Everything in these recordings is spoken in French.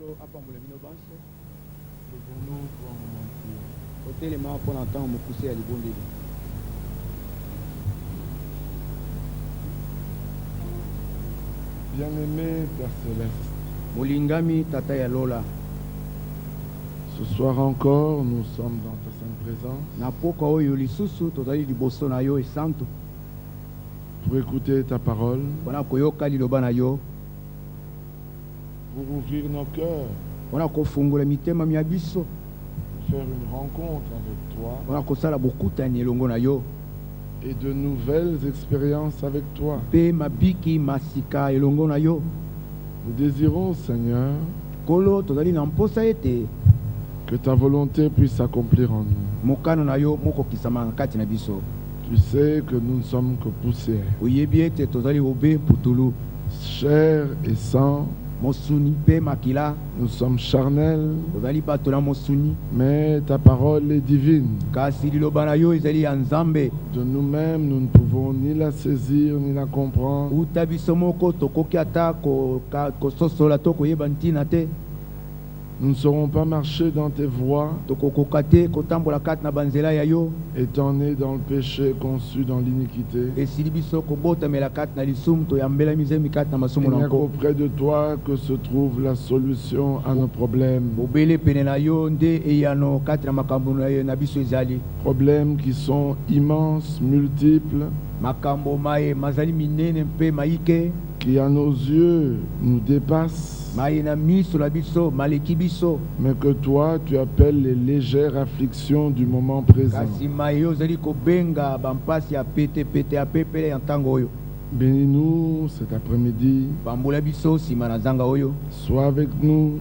Levons-nous pour un moment de prière. otelema mpo na ntango mokuse ya libondeli. Bien-aimé Père Céleste, molingami tata ya lola, ce soir encore, nous sommes dans ta sainte présence na poka oyo lisusu tozali liboso na yo esantu pour écouter ta parole, mpona koyoka liloba na yo, pour ouvrir nos cœurs, mpona kofungola mitema mia biso, pour faire une rencontre avec toi mpona kosala bokutani elongo na yo et de nouvelles expériences avec toi. mpe mabiki masika elongo na yo. Nous désirons, Seigneur, kolo tozali na mposa ete que ta volonté puisse s'accomplir en nous. mokano na yo mokokisama na kati na biso. Tu sais que nous ne sommes que poussière, oyebi ete tozali obe putulu, chair et sang, mosuni mpe makila, nous sommes charnels, tozali bato na mosuni, mais ta parole est divine. kasi liloba na yo ezali ya nzambe. De nous-mêmes, nous ne pouvons ni la saisir ni la comprendre. uta biso moko tokoki ata kososola to koyeba ntina te. Nous ne saurons pas marcher dans tes voies, tokokoka te kotambola kati na banzela ya yo, étant nés dans le péché, conçus dans l'iniquité. esili biso kobotamela kati na lisumu toyambela mizemi kati na Il masumu n'y na a nko. qu'auprès de toi que se trouve la solution à nos problèmes. bobele pene na yo nde eyano kati na makambo na biso ezali. Problèmes qui sont immenses, multiples, makambo maye mazali minene mpe mayike, qui à nos yeux nous dépassent, maye na miso na biso maleki biso, mais que toi tu appelles les légères afflictions du moment présent. kasi maye ozali kobenga bampasi ya petepete ya pepele ya ntango oyo. Bénis-nous cet après-midi, pambola biso nsima na zanga oyo, sois avec nous,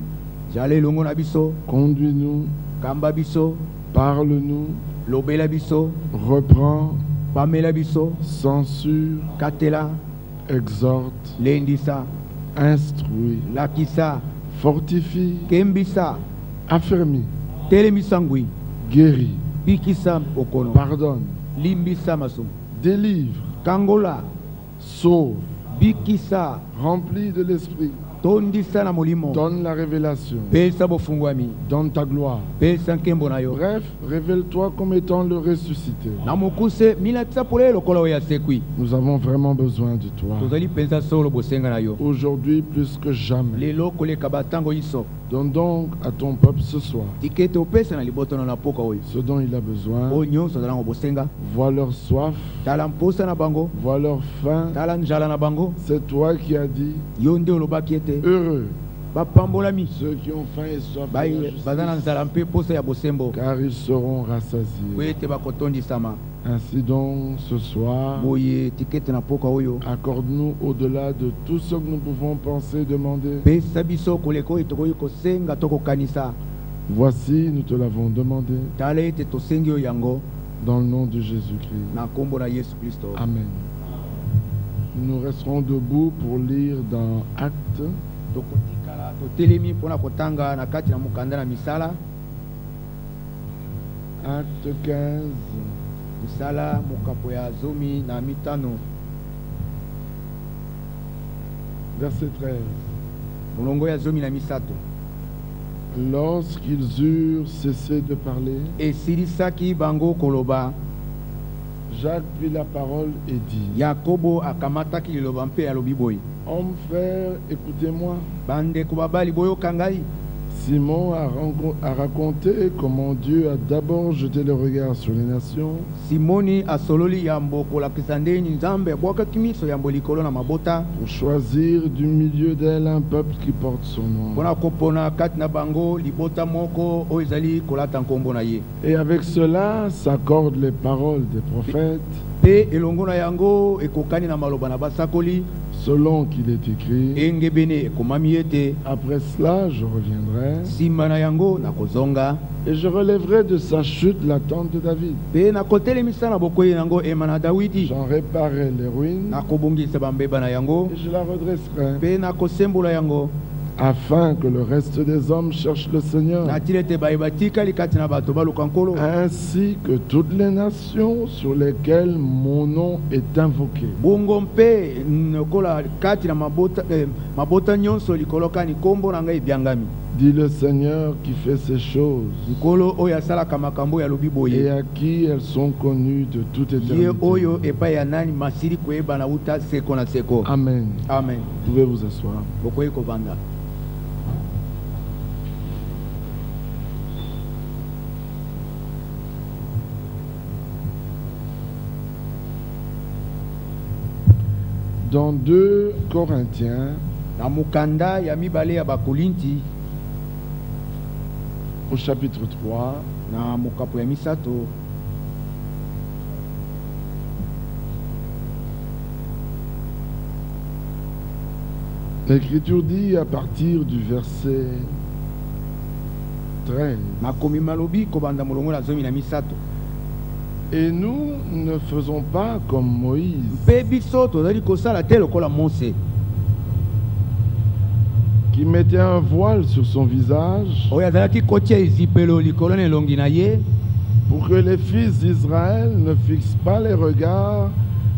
zala elongo na biso, conduis-nous, kamba biso, parle-nous, lobela biso, reprends, pamela biso, censure, katela, exhorte, lendisa, instruis, lakisa, fortifie, kembisa, affermis, telemisa ngwi, guéris, bikisa okono, pardonne, limbisa masumu, délivre, kangola, sauve, bikisa, remplis de l'esprit, tondisa na molimo, donne la révélation, pesa bofungwami, donne ta gloire. pesa nkembo na yo. Bref, révèle-toi comme étant le ressuscité. na mokuse milatisa pole lokola oyo asekwi. Nous avons vraiment besoin de toi. tozali mpenza solo bosenga na yo. Aujourd'hui plus que jamais. lelo koleka batango iso, Donne donc à ton peuple ce soir tika ete opesa na libotono na poka oyo, ce dont il a besoin. oyo nyonso ozalango bosenga. Vois leur soif, tala mposa na bango, vois leur faim. tala njala na bango. C'est toi qui as dit, yo nde olobaki ete heureux bapambolami ceux qui ont faim et soif de la baza na justice, nzala mpe posa ya bosembo, car ils seront po rassasiés. ete bakotondisama. Ainsi donc, ce soir, boye tika ete na poka oyo, accorde-nous au-delà de tout ce que nous pouvons penser, demander. pesa biso koleka oyo tokoki kosenga to kokanisa. Voici, nous te l'avons demandé, tala ete tosengi oyo yango dans le nom de Jésus-Christ. na nkombo na yesu kristo. Amen. Nous resterons debout pour lire dans Actes, tokotikala totelemi mpona kotanga na kati na mokanda na misala. Acte 15, misala mokapo ya zomi na mitano, verset 13. molongo ya zomi na misato. Lorsqu'ils eurent cessé de parler, esilisaki bango koloba, Jacques prit la parole et dit, yakobo akamataki liloba mpe alobi boye, Hommes, frères, écoutez-moi. bandeko babali boyoka ngai. Simon a raconté comment Dieu a d'abord jeté le regard sur les nations, simoni asololi yambo kolakisa ndeni nzambe abwakaki miso yambo likolo na mabota, pour choisir du milieu d'elles un peuple qui porte son nom. mpona kopona kati na bango libota moko oyo ezali kolata nkombo na ye. Et avec cela s'accordent les paroles des prophètes, mpe elongo na yango ekokani na maloba na basakoli, selon qu'il est écrit, engebene ekomami ete après cela je reviendrai, nsima na yango nakozonga, et je relèverai de sa chute la tente de David. mpe nakotelemisa na bokwei yango ema na Dawidi, J'en réparerai les ruines, nakobongisa bambeba na yango, et je la redresserai, mpe nakosembola yango, afin que le reste des hommes cherche le Seigneur, natili ete baye batikali kati na bato baluka nkolo, ainsi que toutes les nations sur lesquelles mon nom est invoqué. bongo mpe lokola kati na mabota nyonso likolo kani nkombo na ngai ebyangami. Dit le Seigneur qui fait ces choses Nkolo oyo asalaka makambo ya lobi et boye. à qui elles sont connues de toute Ye éternité. oyo epai ya nani masili koyeba na uta seko na seko. Amen. Amen. Vous pouvez vous asseoir. Bokoyi kovanda. Dans 2 Corinthiens, Na mukanda ya mibale ya bakolinti au chapitre 3, na mokapo ya misato l'Écriture dit à partir du verset 13, makomi malobi kobanda molongo na zomi na misato. et nous ne faisons pas comme Moïse, Mpe biso tozali kosala te lokola Mose qui mettait un voile sur son visage oyo azalaki kotia ezipelo likolo na elongi na ye pour que les fils d'Israël ne fixent pas les regards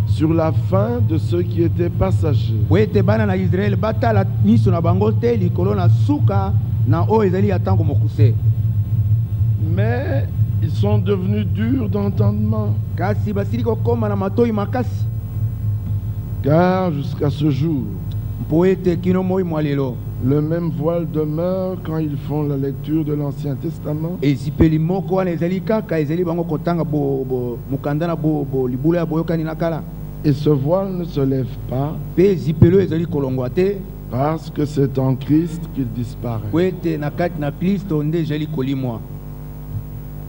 sur la fin de ceux qui étaient passagers. po ete bana na Israele batala miso na bango te likolo na suka na oyo ezali ya ntango mokuse. Mais ils sont devenus durs d'entendement, Kasi basili kokoma na matoi makasi car jusqu'à ce jour, mpo ete kino moi mwa lelo le même voile demeure quand ils font la lecture de l'Ancien Testament. ezipeli moko wana ezali kaka ezali bango kotanga mokanda na libula ya boyokani na kala. Et ce voile ne se lève pas Mpe ezipelo ezali kolongwa te parce que c'est en Christ qu'il disparaît. po ete na kati na Kristo nde ezali kolimwa.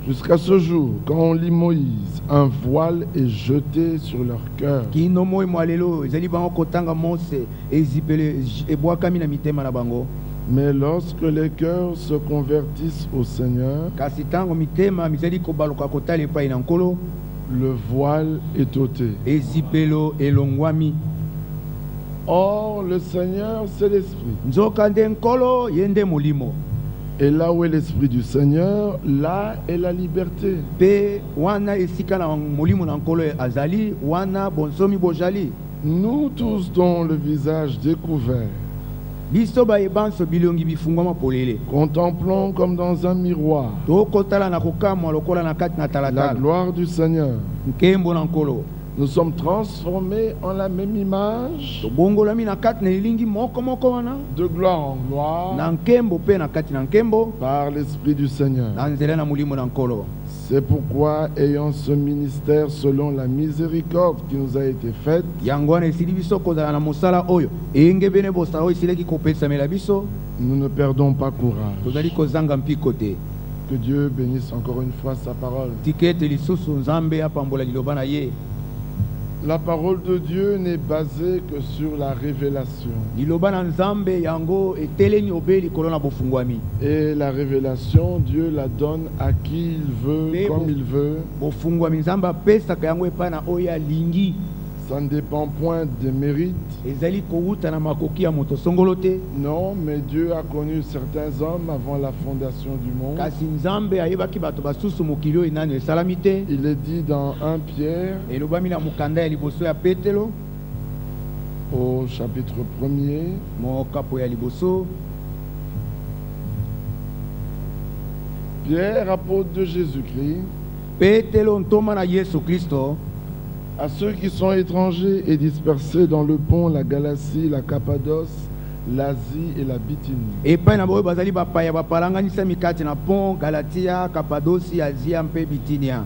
Jusqu'à ce jour, quand on lit Moïse, un voile est jeté sur leur cœur. Kino moi mwa lelo ezali bango kotanga Mose ezipelo ebwakami na mitema na bango. Mais lorsque les cœurs se convertissent au Seigneur, Kasi ntango mitema mizali kobaluka kotala epai na nkolo le voile est ôté. ezipelo elongwami. Or, le Seigneur, c'est l'Esprit. Nzoka nde nkolo ye nde molimo. Et là où est l'Esprit du Seigneur, là est la liberté. Mpe wana esika na molimo na nkolo azali wana bonsomi bozali. Nous tous dont le visage découvert, Biso bayebanso bilongi bifungwama polele contemplons comme dans un miroir tokotala na kokamwa lokola na kati na la talatala gloire du Seigneur. nkembo na nkolo Nous sommes transformés en la même image, tobongolami na kati na elingi moko wana de gloire en gloire, na nkembo mpe na kati na nkembo par l'Esprit du Seigneur. na nzela na molimo na nkolo. C'est pourquoi, ayant ce ministère selon la miséricorde qui nous a été faite, Yango wana esili biso kozala na mosala oyo eyenge bene bosala oyo esilaki kopesamela biso nous ne perdons pas courage. tozali kozanga mpiko te. Que Dieu bénisse encore une fois sa parole. tika ete lisusu nzambe apambola liloba na ye. La parole de Dieu n'est basée que sur la révélation. Liloba na nzambe yango etelemi obe likolo na bofungwami. Et la révélation, Dieu la donne à qui il veut, Mais comme bon. il veut. Bofungwami nzambe apesaka yango epai na oyo alingi. Ça ne dépend point des mérites. Ezali kowuta na makoki ya moto songolo te. Non, mais Dieu a connu certains hommes avant la fondation du monde. Kasi nzambe ayebaki bato basusu mokili oyo nani esalami te. Il est dit dans 1 Pierre, Elobami na mokanda ya liboso ya Petelo au chapitre 1er, mokapo ya liboso. Pierre, apôtre de Jésus-Christ, Petelo ntoma na Yesu Kristo à ceux qui sont étrangers et dispersés dans le pont, la Galatie, la Cappadoce, l'Asie et la Bithynie, epai na boyo bazali bapaya bapalanganisami kati na pont Galatia, Cappadocie, Asia mpe Bitinia,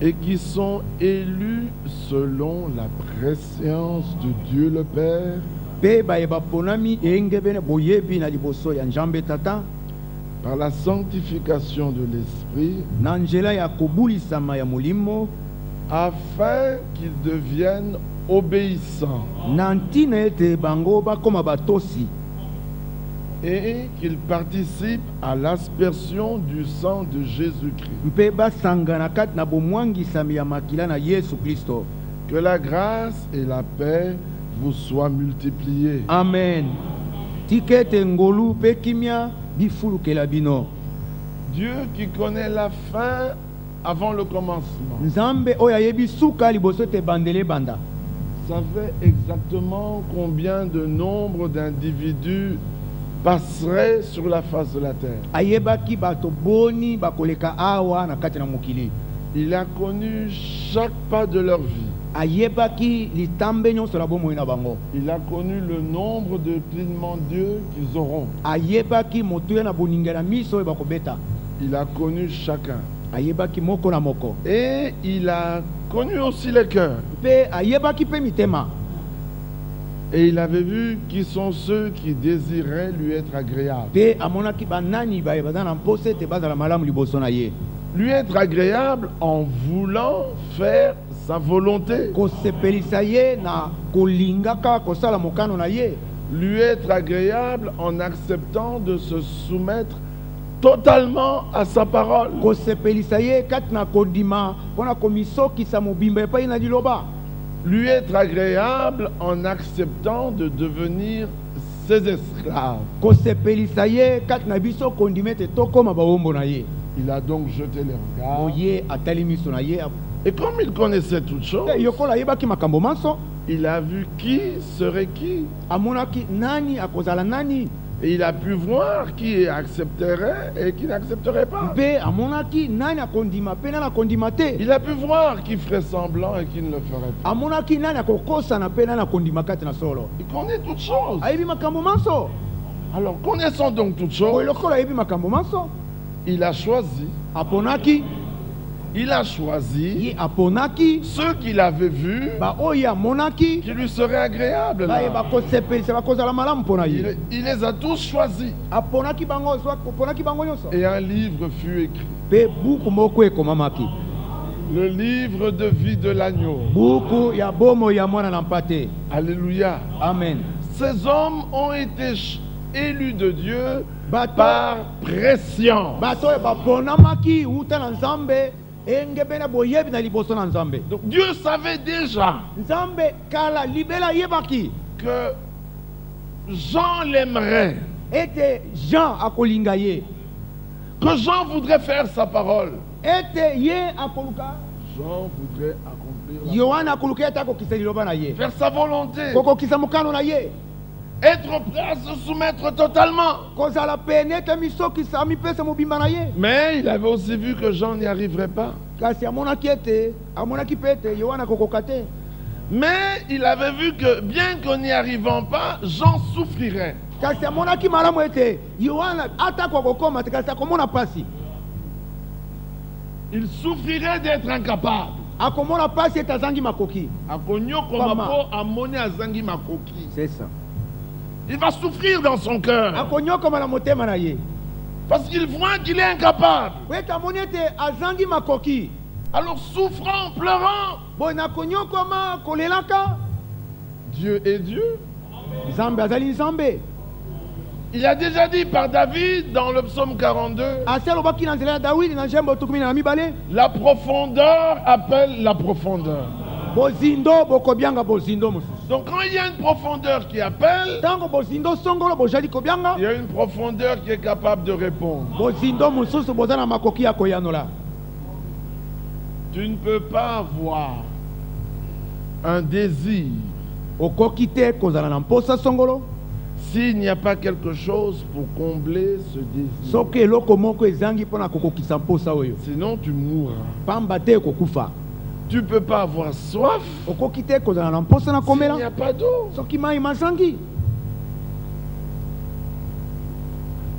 et qui sont élus selon la prescience de Dieu le Père, mpe baye baponami eyenge bene boyebi na liboso ya Nzambe Tata par la sanctification de l'Esprit, na nzela ya kobulisama ya molimo afin qu'ils deviennent obéissants na ntina ete bango bakoma batosi et qu'ils participent à l'aspersion du sang de Jésus-Christ. mpe basanga na kati na bomwangisami ya makila na Yesu Kristo. Que la grâce et la paix vous soient multipliées. Amen. Tika ete ngolu mpe kimia bifulukela bino. Dieu qui connaît la fin avant le commencement Nzambe oyo ayebi suka liboso ete bandele banda savait exactement combien de nombre d'individus passerait sur la face de la terre. ayebaki bato boni bakoleka awa na kati na mokili. Il a connu chaque pas de leur vie. ayebaki litambe nyonso na bomoi na bango. Il a connu le nombre de clignements d'yeux qu'ils auront. ayebaki motuya na boninga na miso oyo bakobeta. Il a connu chacun. ayebaki moko na moko. Et il a connu aussi les cœurs. Pe ayebaki pe mitema. Et il avait vu qui sont ceux qui désiraient lui être agréables. Pe amonaki banani baye bazana mpose te bazala malamu liboso na ye. Lui être agréable en voulant faire sa volonté. kosepelisa ye na kolingaka kosala mokano na ye. Lui être agréable en acceptant de se soumettre totalement à sa parole. kosepelisa ye kati na kondima mpona komisokisa mobimba epai na liloba. Lui être agréable en acceptant de devenir ses esclaves. kosepelisa ye kati na biso kondima ete tokoma bawombo na ye. Il a donc jeté les regards. oye atali miso na ye. Et comme il connaissait toutes choses, yokola ayebaki makambo manso, il a vu qui serait qui. amonaki nani akozala nani. Et il a pu voir qui accepterait et qui n'accepterait pas. Mpe amonaki nani akondima mpe nani akondima te. Il a pu voir qui ferait semblant et qui ne le ferait pas. amonaki nani akokosana mpe nani akondima kati na solo. Il connaît toutes choses. ayebi makambo manso. Alors, connaissant donc toutes oyo choses, lokola ayebi makambo manso, il a choisi. aponaki Il a choisi ye aponaki ceux qu'il avait vus baoyo amonaki qui lui seraient agréables. baye Là. bakosepelisa bakozala malamu mpo na ye. Il les a tous choisis. aponaki bango nyonso. Et un livre fut écrit. Mpe buku moko ekomamaki. Le livre de vie de l'agneau. buku ya bomo ya mwana na mpate. Alléluia. Amen. Ces hommes ont été élus de Dieu Bato- par pression. bato oyo baponamaki wuta na nzambe engebe na boyebi na liboso na nzambe. Donc Dieu savait déjà nzambe kala libela yebaki que Jean l'aimerait, ete Jean akolinga ye, que Jean voudrait faire sa parole. ete ye akoluka Jean voudrait accomplir la yohana akoluka ete akokisa liloba na ye, faire sa volonté, kokokisa mokano na ye, être prêt à se soumettre totalement. kozala pene ete misokisa amipesa mobimba na ye. Mais il avait aussi vu que Jean n'y arriverait pas. kasi amonaki mpe ete yohana akokoka te. Mais il avait vu que bien qu'en n'y arrivant pas, Jean souffrirait. kasi amonaki malamu ete yohana atako akokoma te kasi akomona pasi. Il souffrirait d'être incapable. akomona pasi ete azangi makoki. Akonyokoma Comment? po amoni azangi makoki. c'est ça. Il va souffrir dans son cœur akonyokoma na motema na ye parce qu'il voit qu'il est incapable. po ete amoni ete azangi makoki. Alors souffrant, pleurant, boye na konyokoma kolelaka. Dieu est Dieu. nzambe azali nzambe. Il a déjà dit par David dans le psaume 42, asi alobaki na nzela ya dawidi na njembo tukumi na mibale. la profondeur appelle la profondeur. bozindo bokobianga bozindo mosusu. Donc quand il y a une profondeur qui appelle, ntango bozindo songolo bozali kobianga, il y a une profondeur qui est capable de répondre. bozindo mosusu boza na makoki ya koyanola. Tu ne peux pas avoir un désir okoki te kozala na mposa songolo s'il n'y a pas quelque chose pour combler ce désir. soki eloko moko ezangi mpona kokokisa mposa oyo, Sinon tu mourras. pamba te kokufa. Tu ne peux pas avoir soif okoki te kozala na mposa na s'il n'y komela a pas d'eau. soki mai mazangi.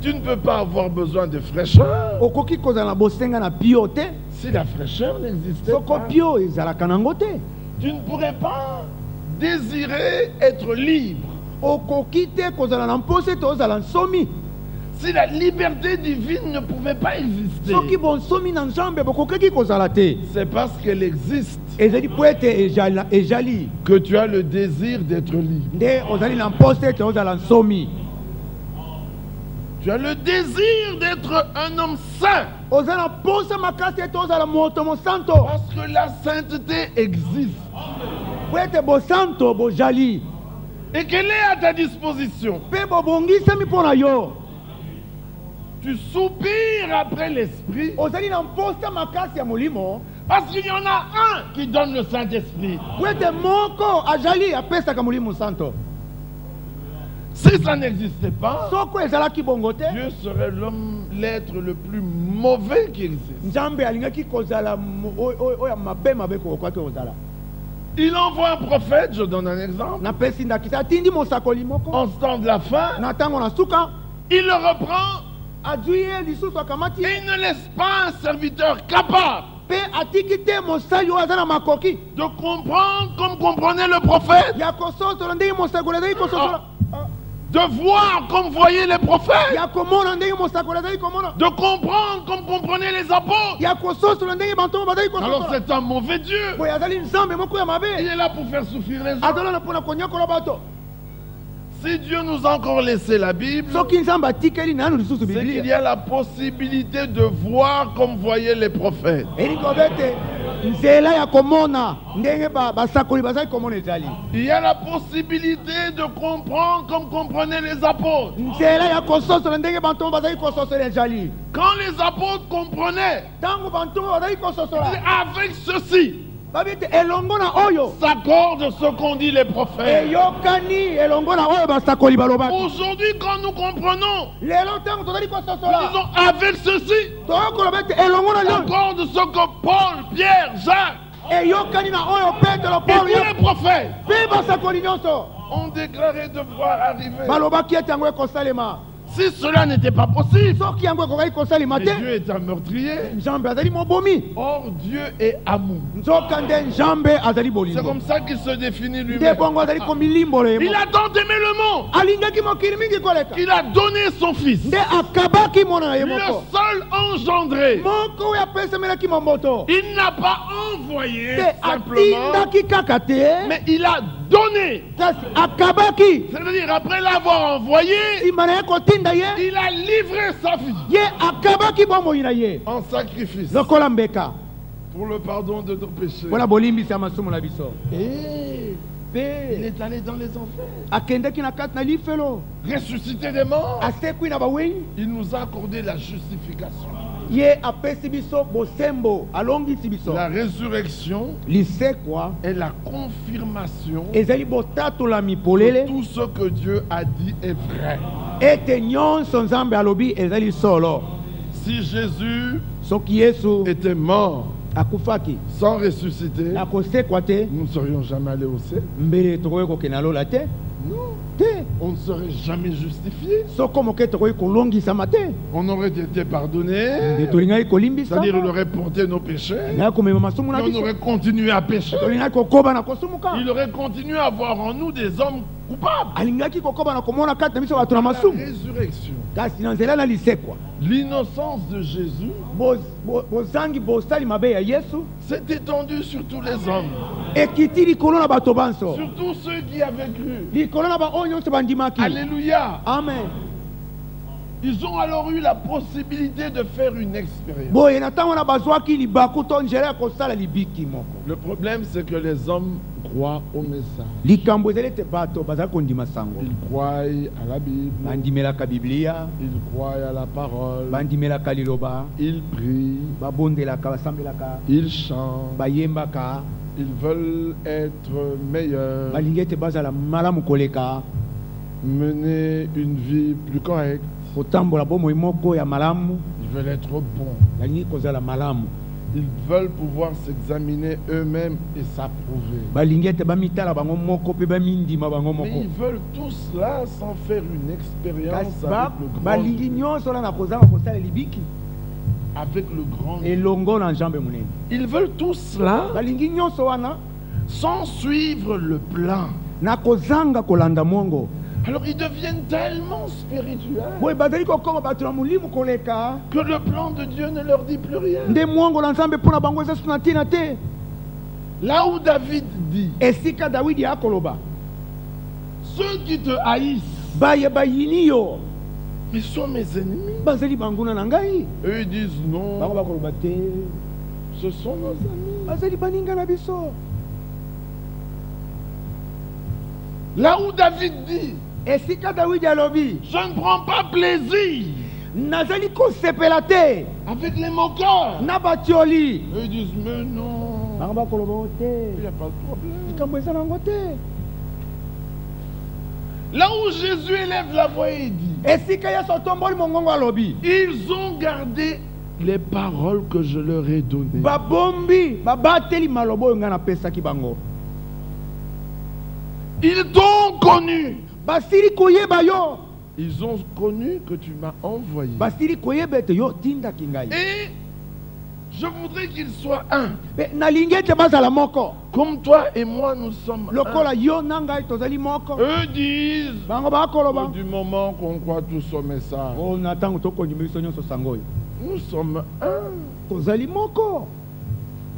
Tu ne peux pas avoir besoin de fraîcheur okoki kozala na bosenga na pio te si la fraîcheur n'existait soko pas. pio ezalaka nango te. Tu ne pourrais pas désirer être libre okoki te kozala na mposa ete ozala nsomi si la liberté divine ne pouvait pas exister. soki bonsomi na nzambe bokokaki kozala te. C'est parce qu'elle existe ezali po ete ejali que tu as le désir d'être libre. nde ozali na mposa ete ozala nsomi. Tu as le désir d'être un homme saint oza na mposa makasi ete ozala moto mosanto parce que la sainteté existe po ete bosanto bojali et qu'elle est à ta disposition. mpe bobongisami mpo na yo. Tu soupires après l'esprit ozali na mposa makasi ya molimo parce qu'il y en a un qui donne le Saint-Esprit. po ete moko ajali apesaka molimo santo. Si ça n'existait pas, soko ezalaki bongo te Dieu serait l'être le plus mauvais qui existe. nzambe alingaki kozala oyo mabe mabe kokoki kozala. Il envoie un prophète, je donne un exemple. napesi ndakisa atindi mosakoli moko En ce temps de la fin, na ntango na suka il le reprend azwi ye lisusu akamati et il ne laisse pas un serviteur capable mpe atiki te mosali oyo aza na makoki de comprendre comme comprenait le prophète, ya kososola ndenge mosakoli azali kososola de voir comme voyaient les prophètes, ya komona ndenge mosakoli azali komona de comprendre comme comprenaient les apôtres. ya kososola ndenge bantomo bazali Alors kososola c'est un mauvais Dieu. boye azali nzambe moko ya Il mabe est là pour faire souffrir les gens. azalana mpona konyakola bato. Si Dieu nous a encore laissé la Bible, soki nzambe atikeli nanu lisusu c'est qu'il y biblia a la possibilité de voir comme voyaient les prophètes. elingi ete nzela ya komona ndenge basakoli bazali komona ezali Il y a la possibilité de comprendre comme comprenaient les apôtres. nzela ya kososola ndenge bantomo bazali kososola ezali Quand les apôtres comprenaient, ntango bantomo bazali kososola avec ceci, babi ete elongo na oyo s'accorde ce qu'ont dit les prophètes. eyokani elongo na oyo basakoli balobaki Aujourd'hui, quand nous comprenons, lelo ntango tozali nous kososola disons avec ceci, tokoloba ete elongo na yo s'accorde ce que Paul, Pierre, Jacques eyokani na oyo petelo et paulo tous les prophètes mpe basakoli nyonso ont déclaré devoir arriver. balobaki ete yango ekosalema. Si cela n'était pas possible, soki yango ekokaki kosalema mais te Dieu est un meurtrier. nzambe azali mobomi Or, Dieu est amour. nzoka nde nzambe azali C'est bolingo comme ça qu'il se définit nde lui-même. bongo azali komilimbola ye Il moko. a tant aimé le monde alingaki mokili mingi koleka qu'il a donné son fils, nde akabaki mwana na ye le moko seul engendré. moko oyo apesamelaki momoto Il n'a pas envoyé te simplement, atindaki kaka te mais il a donné. kasi akabaki C'est-à-dire, après l'avoir envoyé, nsima na ye kotinda ye il a livré sa vie ye akabaki bomoi na ye en sacrifice lokola mbeka pour le pardon de nos péchés. mpona bolimbisi ya masumu na biso Et il mpe est allé dans les enfers, akendaki na kati na lifelo ressuscité des morts. asekwi na bawenyi Il nous a accordé la justification. ye apesi biso bosembo alongisi biso La résurrection lisekwa est la confirmation ezali botatolami que polele tout ce que Dieu a dit est vrai. ete nyonso nzambe alobi ezali solo. Si Jésus soki yesu était mort akufaki sans ressusciter, na kosekwa te nous ne serions jamais allés au ciel. mbele tokoki kokende lola te Non, te on ne serait jamais justifié. soko moke tokoki kolongisama te On aurait été pardonné, nde tolingaki kolimbisa c'est-à-dire il aurait porté nos péchés, ngai komema masumu na mais on biso aurait continué à pécher. tolingaki kokoba na kosumuka Il aurait continué à voir en nous des hommes coupables. alingaki kokoba na komona kati na biso bato na La masumu résurrection, kasi na nzela na lisekwa l'innocence de Jésus bozangi bosali mabe ya yesu s'est étendue sur tous les hommes, ekiti likolo na bato banso sur tous ceux qui avaient cru. likolo na baoyo nyonso bandimaki Alléluia. amen. Ils ont alors eu la possibilité de faire une expérience. boye na ntango na bazwaki libaku to nzela ya kosala libiki moko Le problème, c'est que les hommes croient au message. likambo ezali ete bato bazali kondima sango Ils croient à la Bible, bandimelaka biblia ils croient à la parole, bandimelaka liloba ils prient, babondelaka basambelaka ils chantent, bayembaka ils veulent être meilleurs, balingi ete bazala malamu koleka mener une vie plus correcte, kotambola bomoi moko ya malamu ils veulent être bons. balingi kozala malamu Ils veulent pouvoir s'examiner eux-mêmes et s'approuver. balingi ete bamitala bango moko mpe bamindima bango Mais moko ils veulent tout cela sans faire une expérience kasi avec le grand balingi nyonso na kozanga kosala libiki avec le grand Dieu. elongo na nzambe monene Ils veulent tout cela balingi nyonso wana sans suivre le plan. na kozanga kolanda mongo Alors ils deviennent tellement spirituels boye bazali kokoma bato na molimo koleka que le plan de Dieu ne leur dit plus rien. nde mongo na nzambe mpo na bango eza so na ntina te Là où David dit, esika dawidi akoloba ceux qui te haïssent, baye bayini yo ils sont mes ennemis. bazali banguna na ngai Eux ils disent bango non, bakoloba te ce sont nos amis. bazali baninga na biso. Là où David dit, esika dawidi alobi je ne prends pas plaisir nazali kosepela te avec les moqueurs. na batioli Eux ils disent mais non, bango bakoloba o il n'y te a pas de problème. likambo eza nango te. Là où Jésus élève la voix et dit, esika yesu atomboli mongongo alobi ils ont gardé les paroles que je leur ai données. babombi babateli maloba oyo ngai napesaki bango. Ils t'ont connu. basili koyeba yo, Ils ont connu que tu m'as envoyé. basili koyeba ete yo tindaki ngai. Et je voudrais qu'ils soient un. Pe nalingi ete bazala moko Comme toi et moi, nous sommes lokola un. yo na ngai tozali moko. Eux disent, bango bakoloba du moment qu'on croit tous au message, o na ntango tokondima biso nyonso sango oyo nous sommes un. tozali moko.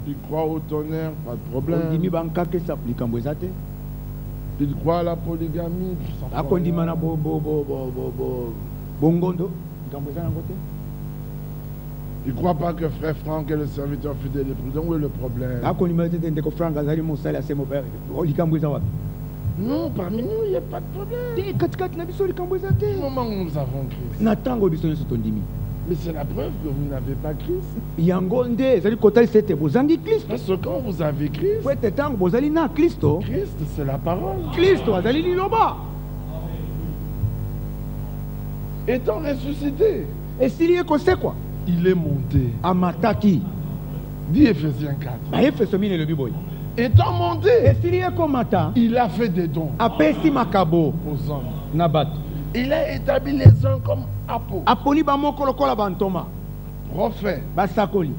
Ils croient au tonnerre, pas de problème. ondimi bankakesa likambo eza te. Ils croient à la polygamie. ça akondima na prend- bongondo likambo eza nango te. Ils ne croient pas que frère Franck est le serviteur fidèle et prudent. Où est le problème? akondima ete te ndeko frank azali mosali asemo likambo eza wapi Non, parmi nous, il n'y a pas de problème. te katikati na biso likambo eza te. Du moment où nous avons Christ. na ntango biso nyonso tondimi Mais c'est la preuve que vous n'avez pas Christ. yango nde ezali kotalisa ete bozangi kristo. Parce que quand vous avez Christ, po ete ntango bozali na kristo, Christ, c'est la parole. kristo azali liloba. Étant ressuscité, esili ye kosekwa il est monté. amataki. Dit Éphésiens 4. baefeso mine elobi boye Étant monté, esili ye komata il a fait des dons apesi makabo aux hommes. na bato. Il a établi les uns comme apôtres, aponi bamoko lokola bantoma prophètes, basakoli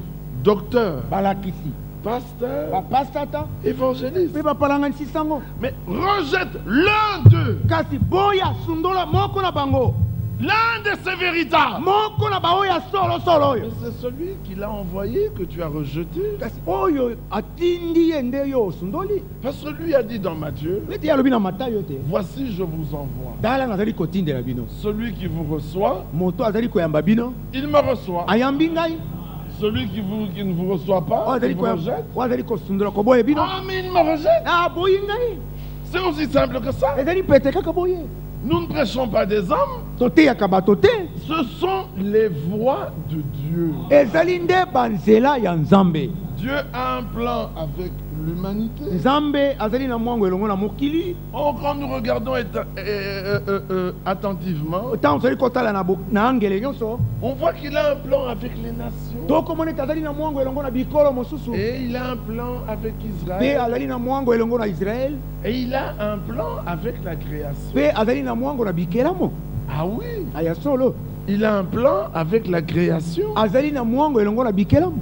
docteurs, balakisi pasteurs, bapastata évangélistes. mpe bapalanganisi sango. Mais rejette l'un d'eux, kasi boya sundola moko na bango, l'un de ces véritables. moko na baoyo ya solosolo Mais oyo. c'est celui qui l'a envoyé que tu as rejeté. kasi oyo atindi ye nde yo osundoli. Parce que lui a dit dans Matthieu, neti ye alobi na matayo te voici je vous envoie. tala nazali kotindela bino. Celui qui vous reçoit, moto azali koyamba bino il me reçoit. ayambi ngai. Celui qui ne vous reçoit oyo pas, il azali vous rejette. oyo azali kosundola koboye bino. Ah, mais il me rejette. aboyi ngai. C'est aussi simple que ça. ezali pete kaka boye. Nous ne prêchons pas des hommes, toteyaka bato te, ce sont les voix de Dieu. ezali nde banzela ya nzambe. Dieu a un plan avec l'humanité. nzambe azali na mwango elongo na mokili. Oh, quand nous regardons attentivement, ntango tozali kotala na angele nyonso, on voit qu'il a un plan avec les nations. tokomona ete azali na mwango elongo na bikolo mosusu, Et il a un plan avec mpe Israël. azali na mwango elongo na israele, Et il a un plan avec la création. mpe azali na mwango na bikelamo. Ah oui, aya solo il a un plan avec la création. azali na mwango elongo na bikelamo.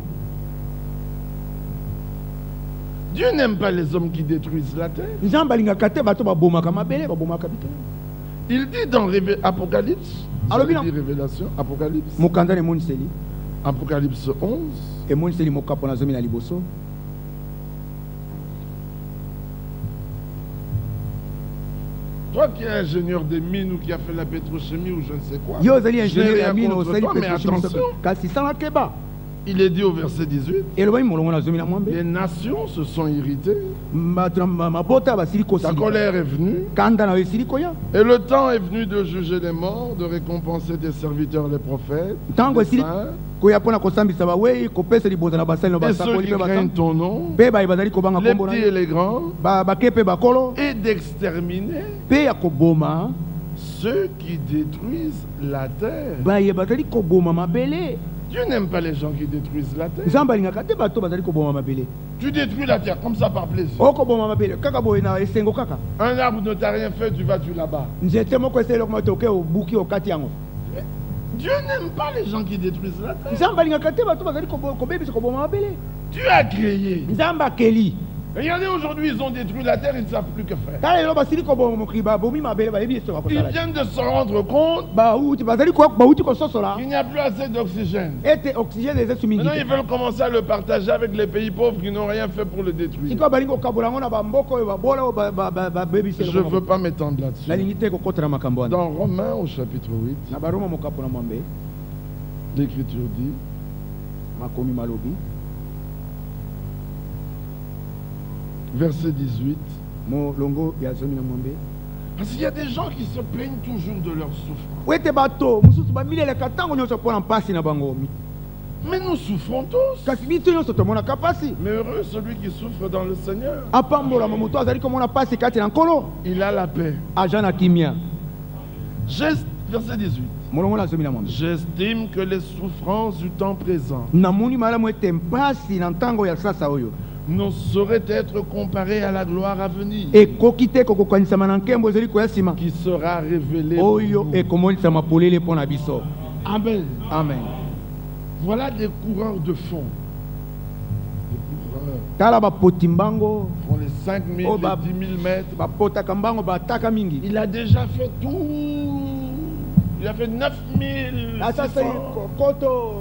Dieu n'aime pas les hommes qui détruisent la terre. nzambe alingaka te bato babomaka mabele, babomaka bikelamo. Il dit dans Apocalypse, Alors, j'allais bien. dire Révélation, Apocalypse, mokanda na emoniseli, Apocalypse 11, emoniseli mokapo na zomi na liboso. toi qui es ingénieur des mines ou qui a fait la pétrochimie ou je ne sais quoi, yo ozali je n'ai ingénieur ya rien mino contre osali toi, mais petrochimie attention, kasi sala keba. il est dit au verset 18, elobani molongo na zomi na mwambe, les nations se sont irritées, bato na mabota basili ta kosili, colère est venue, kanda na yo esili koya. et le temps est venu de juger les morts, de récompenser tes serviteurs les prophètes, ntango les esili saints, koya mpona kosambisa bawei, kopesa libota na basali na et ceux basakoli qui mpe craignent basam ton nom, mpe baye bazali kobanga les kombo na petits et yo, les grands, bake mpe bakolo, et d'exterminer mpe ya koboma ceux qui détruisent la terre. baye bazali koboma mabele. Dieu n'aime pas les gens qui détruisent la terre. nzambe alingaka te bato bazali koboma mabele. Tu détruis la terre comme ça par plaisir. okoboma mabele kaka boye na esengo kaka. Un arbre ne t'a rien fait, tu vas tu là-bas. nzete moko eseli lokoma te oke obuki okati yango. Dieu n'aime pas les gens qui détruisent la terre. nzambe alingaka te bato bazali kobebisa koboma mabele. Dieu a créé. nzambe akeli. Regardez, aujourd'hui, ils ont détruit la terre, ils ne savent plus que faire. tala lelo basili koboma mokili babomi mabele bayebi esoka Ils kosala. viennent de se rendre compte bauti kososola qu'il n'y a plus assez d'oxygène. ete oxygène eza mingi Maintenant, ils te. veulent commencer à le partager avec les pays pauvres qui n'ont rien fait pour le détruire. sikoyo balingi kokabola yango na bamboka oyo babola oyo babebisela. Je ne veux pas m'étendre là-dessus. nalingi te kokotela makambo wana. Dans Romains au chapitre 8, na baroma mokapo na mwambe l'Écriture dit, makomi malobi verset 18, molongo ya zomi na mwambe, parce qu'il y a des gens qui se plaignent toujours de leur souffrance. oyo ete bato mosusu bamileleka ntango nyonso mpona mpasi na bango. Mais nous souffrons tous. kasi biso nyonso tomonaka pasi Mais heureux celui qui souffre dans le Seigneur. apambolama moto azali komona pasi kati na nkolo Il a la paix. aja na kimia Verset 18. molongo na zomi na mwambe J'estime que les souffrances du temps présent namoni malamu ete mpasi na ntango ya sasa oyo ne sauraient être comparées à la gloire à venir ekoki te kokokanisama na nkembo ezali koya nsima qui sera révélée. pour oyo nous. ekomonisama polele mpo na biso Amen. amen Voilà des coureurs de fond. Des coureurs tala bapoti mbango font les 5 000, Oh, bah. les 10 000 mètres. bapotaka mbango bataka mingi Il a déjà fait tout. Il a fait 9 asasali 600. koto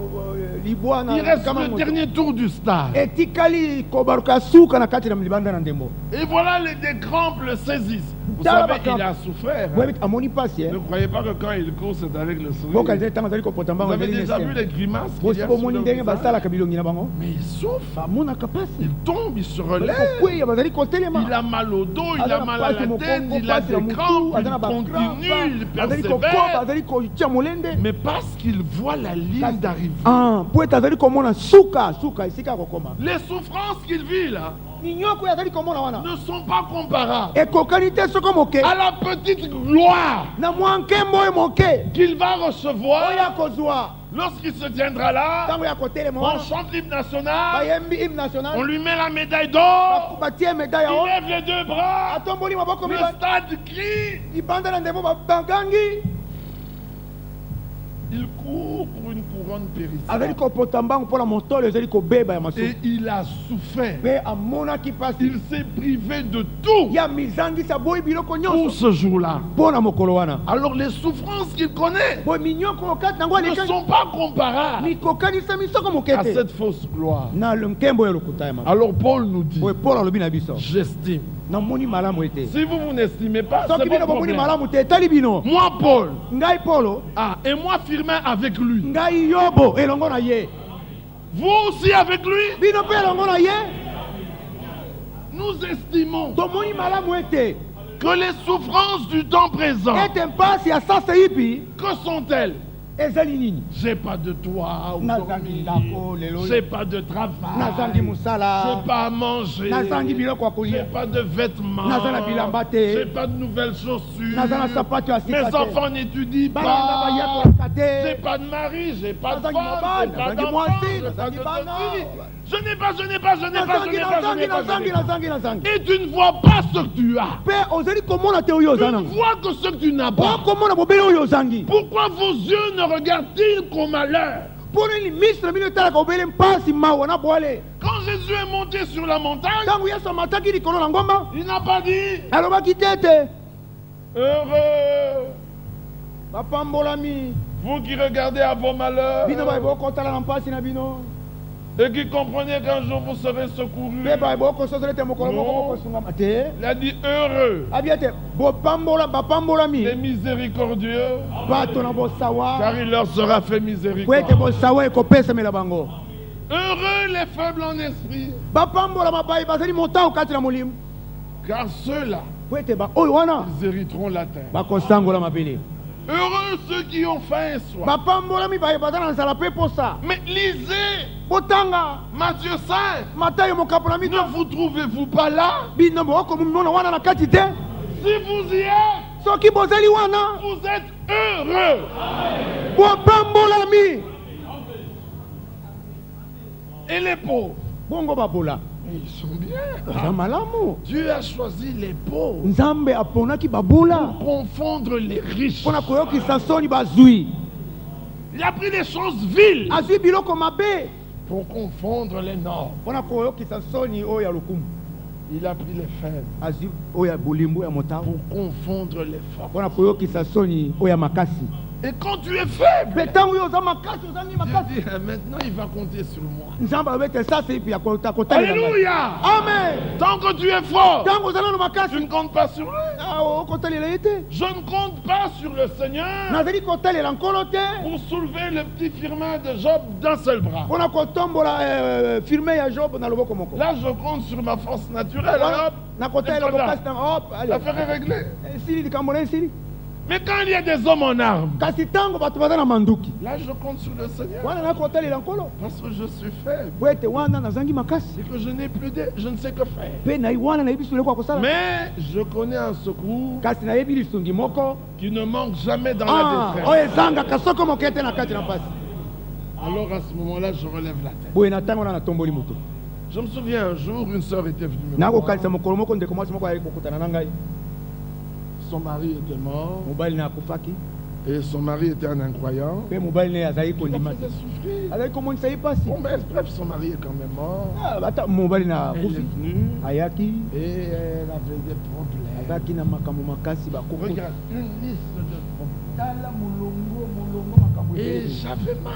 libwa Il reste kama le moto. dernier tour du stade. etikali kobaluka suka na kati na libanda na ndembo Et voilà, des crampes le saisissent. Vous Dans la savez, crampe. il a souffert. boyebi amoni pasi Ne croyez pas que quand il court, c'est avec le sourire. boka ezali ntango azali kopota Vous mbango avez ezali déjà vu nese les grimaces qu'il y bosi a sur bomoni leur ndenge visage? basalaka bilongi na bango Mais il souffre. bamonaka pasi Il tombe, il se bazali relève. kokweya bazali kotelema Il a mal au dos, il Aza a na mal à pasi la mokongo, tête, il a pasi na des mutu, crampes, aza na il bacrampe, continue, il azali kokoba persévère. azali kotia molende Mais parce qu'il voit la ligne d'arrivée, po ete azali komona suka esika ya kokoma les souffrances qu'il vit là minyoko oyo azali komona wana ne sont pas comparables ekokani te soko moke à la petite gloire na mwa nkembo oyo moke qu'il va oyo recevoir akozwa lorsqu'il se tiendra là. ntango ya kotelema On wana chante l'hymne national, bayembi hymne on national lui met la médaille d'or, batie medaille il yango lève les deux bras, atomboli maboko le mibale stade crie, libanda na ndembo bagangi il court pour une couronne azali périssable. kopota mbango mpona motolo ezali kobeba ya masumu Et il a souffert. mpe amonaki pasi Il s'est privé de tout ya mizangisi aboyi biloko pour nyonso ce jour-là. mpo na mokolo wana Alors les souffrances qu'il connaît boye minyoko okati nango ne alekaki sont pas comparables mikokanisami soko moke à te cette fausse gloire. na nkembo ya lokuta ya mabe Alors Paul nous dit, boye paul alobi na biso j'estime. namoni malamu ete Si vous n'estimez pas, c'est soki bino mon bomoni problème. malamu te etali bino Moi, Paul, ngai polo et moi, Firmin avec lui. ngai yobo elongo na ye Vous aussi avec lui, bino mpe elongo na ye nous estimons tomoni malamu ete que les souffrances du temps présent, ete mpasi ya sasa ipi que sont-elles? ezali nini J'ai pas de toit où nazangi dormir. ndako lelo J'ai pas de travail. nazangi mosala J'ai pas à manger. nazangi biloko ya J'ai kolia pas de vêtements. Naza na bilamba te. J'ai pas de nouvelles chaussures. naza na sapato ya Mes sika te enfants n'étudient bana na baya pas. kolaka J'ai te pas de mari, j'ai pas de femme, nazangi mobali j'ai pas nazangi d'enfant, mwasi j'ai pas nazangi de bana copine. Je n'ai pas, je n'ai pas, je n'ai pas, je nazangi n'ai pas, je nazangi n'ai pas, je nazangi n'ai pas. nazangi nazangi Et tu ne vois pas ce que tu as. mpe ozali komona te oyo oza Tu ne nango vois que ce que tu n'as pas. okomona bobele oyo ozangi Pourquoi vos yeux ne regardent-ils qu'au malheur? mpo nini miso na bino etalaka obele mpasi mawa na bwale Quand Jésus est monté sur la montagne, ntango yesu amataki likolo na ngomba il n'a pas dit alobaki te ete heureux, bapambolami vous qui regardez à vos malheurs bino baye bokotala na mpasi na bino et qui comprenez qu'un jour vous serez secourus. mpe baye bokosozela ete mokolo moko Non. bokosungama te Il a dit heureux, abi ete bapambolami les miséricordieux, bato na bosawa car il leur sera fait po ete miséricorde. bosawa ekopesamela bango Heureux les faibles en esprit, bapambolama baye bazali motango kati na molimo car ceux-là, po ete oyo wana ils hériteront la terre. bakosangola mabele Heureux ceux qui ont faim et soif. bapambolami baye baza na nzala mpe posa Mais lisez botanga Matthieu 5. matayo mokapo na mito Ne vous trouvez-vous pas là? bino bokomona wana na kati te Si vous y êtes, soki bozali wana vous êtes heureux. bopambolami Et les pauvres, bongo babola mais ils sont bien. baza malamu Dieu a choisi les pauvres nzambe aponaki babola pour confondre les riches. mpo na koyokisa soni bazwi Il a pris les choses viles azwi biloko mabe pour confondre les nobles. mpo na koyokisa soni oyo ya lokumu Il a pris les faibles azwi oyo ya bolimbo ya motango pour confondre les forts. mpo na koyokisa soni oyo ya makasi Et quand tu es faible, mpe ntango oyo oza makasi ozangi makasi Dieu dit, maintenant il va compter sur moi. nzambe alobi ete sasa ipi ya kotalela ngai Alléluia. amen Tant que tu es fort, ntango oza nano tu makasi ne comptes pas sur lui. okotalela ye te Je ne compte pas sur le Seigneur nazali kotalela nkolo te pour soulever le petit firmin de Job d'un seul bras. mpo na kotombola firme ya job na loboko moko Là, je compte sur ma force naturelle. Wana, Hop, na kotalela les soldats. bokasi na hop allez. L'affaire est réglée. esili likambo na esili Mais quand il y a des hommes en armes, kasi tango bato baza na manduki là je compte sur le Seigneur. wana nakotalela nkolo Parce que je suis faible. po ete wana nazangi makasi Et que je n'ai plus de... Je ne sais que faire. mpe nai wana nayebi solo kwa kosala Mais je connais un secours kasi nayebi lisungi moko qui ne manque jamais dans la détresse. oyo ezangaka soko moke ete na kati na mpasi Alors à ce moment-là, je relève la tête. boye na ntango wana natomboli moto Je me souviens un jour, une sœur était venue me voir. nakokanisa mokolo moko ndeko mwasi moko ayali kokutana na ngai Son mari était mort mobali na akufaki et son mari était un incroyant. mpe mobali naye azali Il la kondima faisait souffrir. azali komonisa ye mpasi Bon, ben, bref, son mari est quand même mort. ata mobali na Elle est akufi venue ayaki et elle avait des problèmes. azalaki na makambo makasi bakoko Regarde, une liste de problèmes. tala molongo makambo Et ebele. j'avais mal.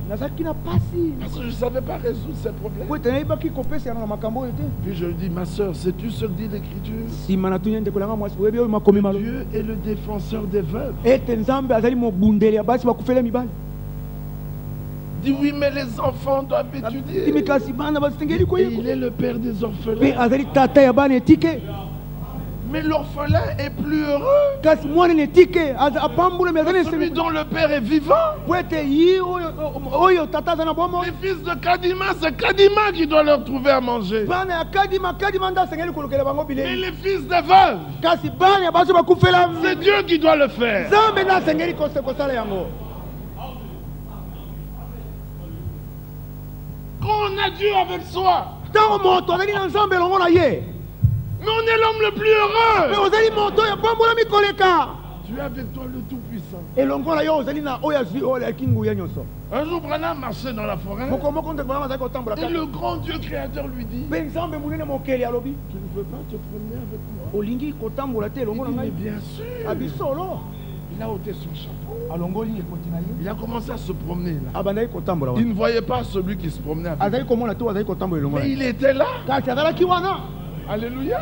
nazalaki na pasi Parce que je ne savais pas résoudre ces problèmes. po ete nayebaki kopesana na makambo oyo te Puis je lui dis, ma soeur, sais-tu ce que dit l'Écriture? nsima natuni ndeko nanga mwasi oyebi oyo makomi malo Dieu est le défenseur des veuves. ete nzambe azali mobundeli ya basi bakufela mibali Dis oui, mais les enfants doivent étudier. timi kasi bana basengeli Et il koyeba est le père des mpe orphelins. azali tata ya bana etike Mais l'orphelin est plus heureux kasi mwana na etike apambulami azali celui esengo dont le père est vivant. po ete ye oyo tata aza na bomo Les fils de Kadima, c'est Kadima qui doit leur trouver à manger. bana ya kadima nde asengeli kolokela bango Mais bilei les fils des veuves, kasi bana ya basi bakufela c'est Dieu qui doit le faire. nzambe nde asengeli kosala yango Quand on a Dieu avec soi, ntango moto azali na nzambe elongo na ye mais on est l'homme le plus mpe heureux. ozali moto oyo apambolami koleka Tu es avec toi le Tout-Puissant. elongo na yo ozali na oyo azwi oyo ayaki nguya nyonso Un jour, Branham marchait dans la forêt moko ndeko bango azali kotambola et le grand Dieu créateur lui dit, mpe nzambe monene mokeli alobi tu ne veux pas te promener avec moi? olingi kotambola te Il elongo na dit, mais ngai bien sûr. abisolo Il a ôté son chapeau. alongoli ekoti na ye Il a commencé à se promener là. abandaki kotambola Il wana ne voyait pas celui qui se promenait avec lui. azali komona te azali kotambola elongo na Mais ye il était là. kasi azalaki wana Alléluia.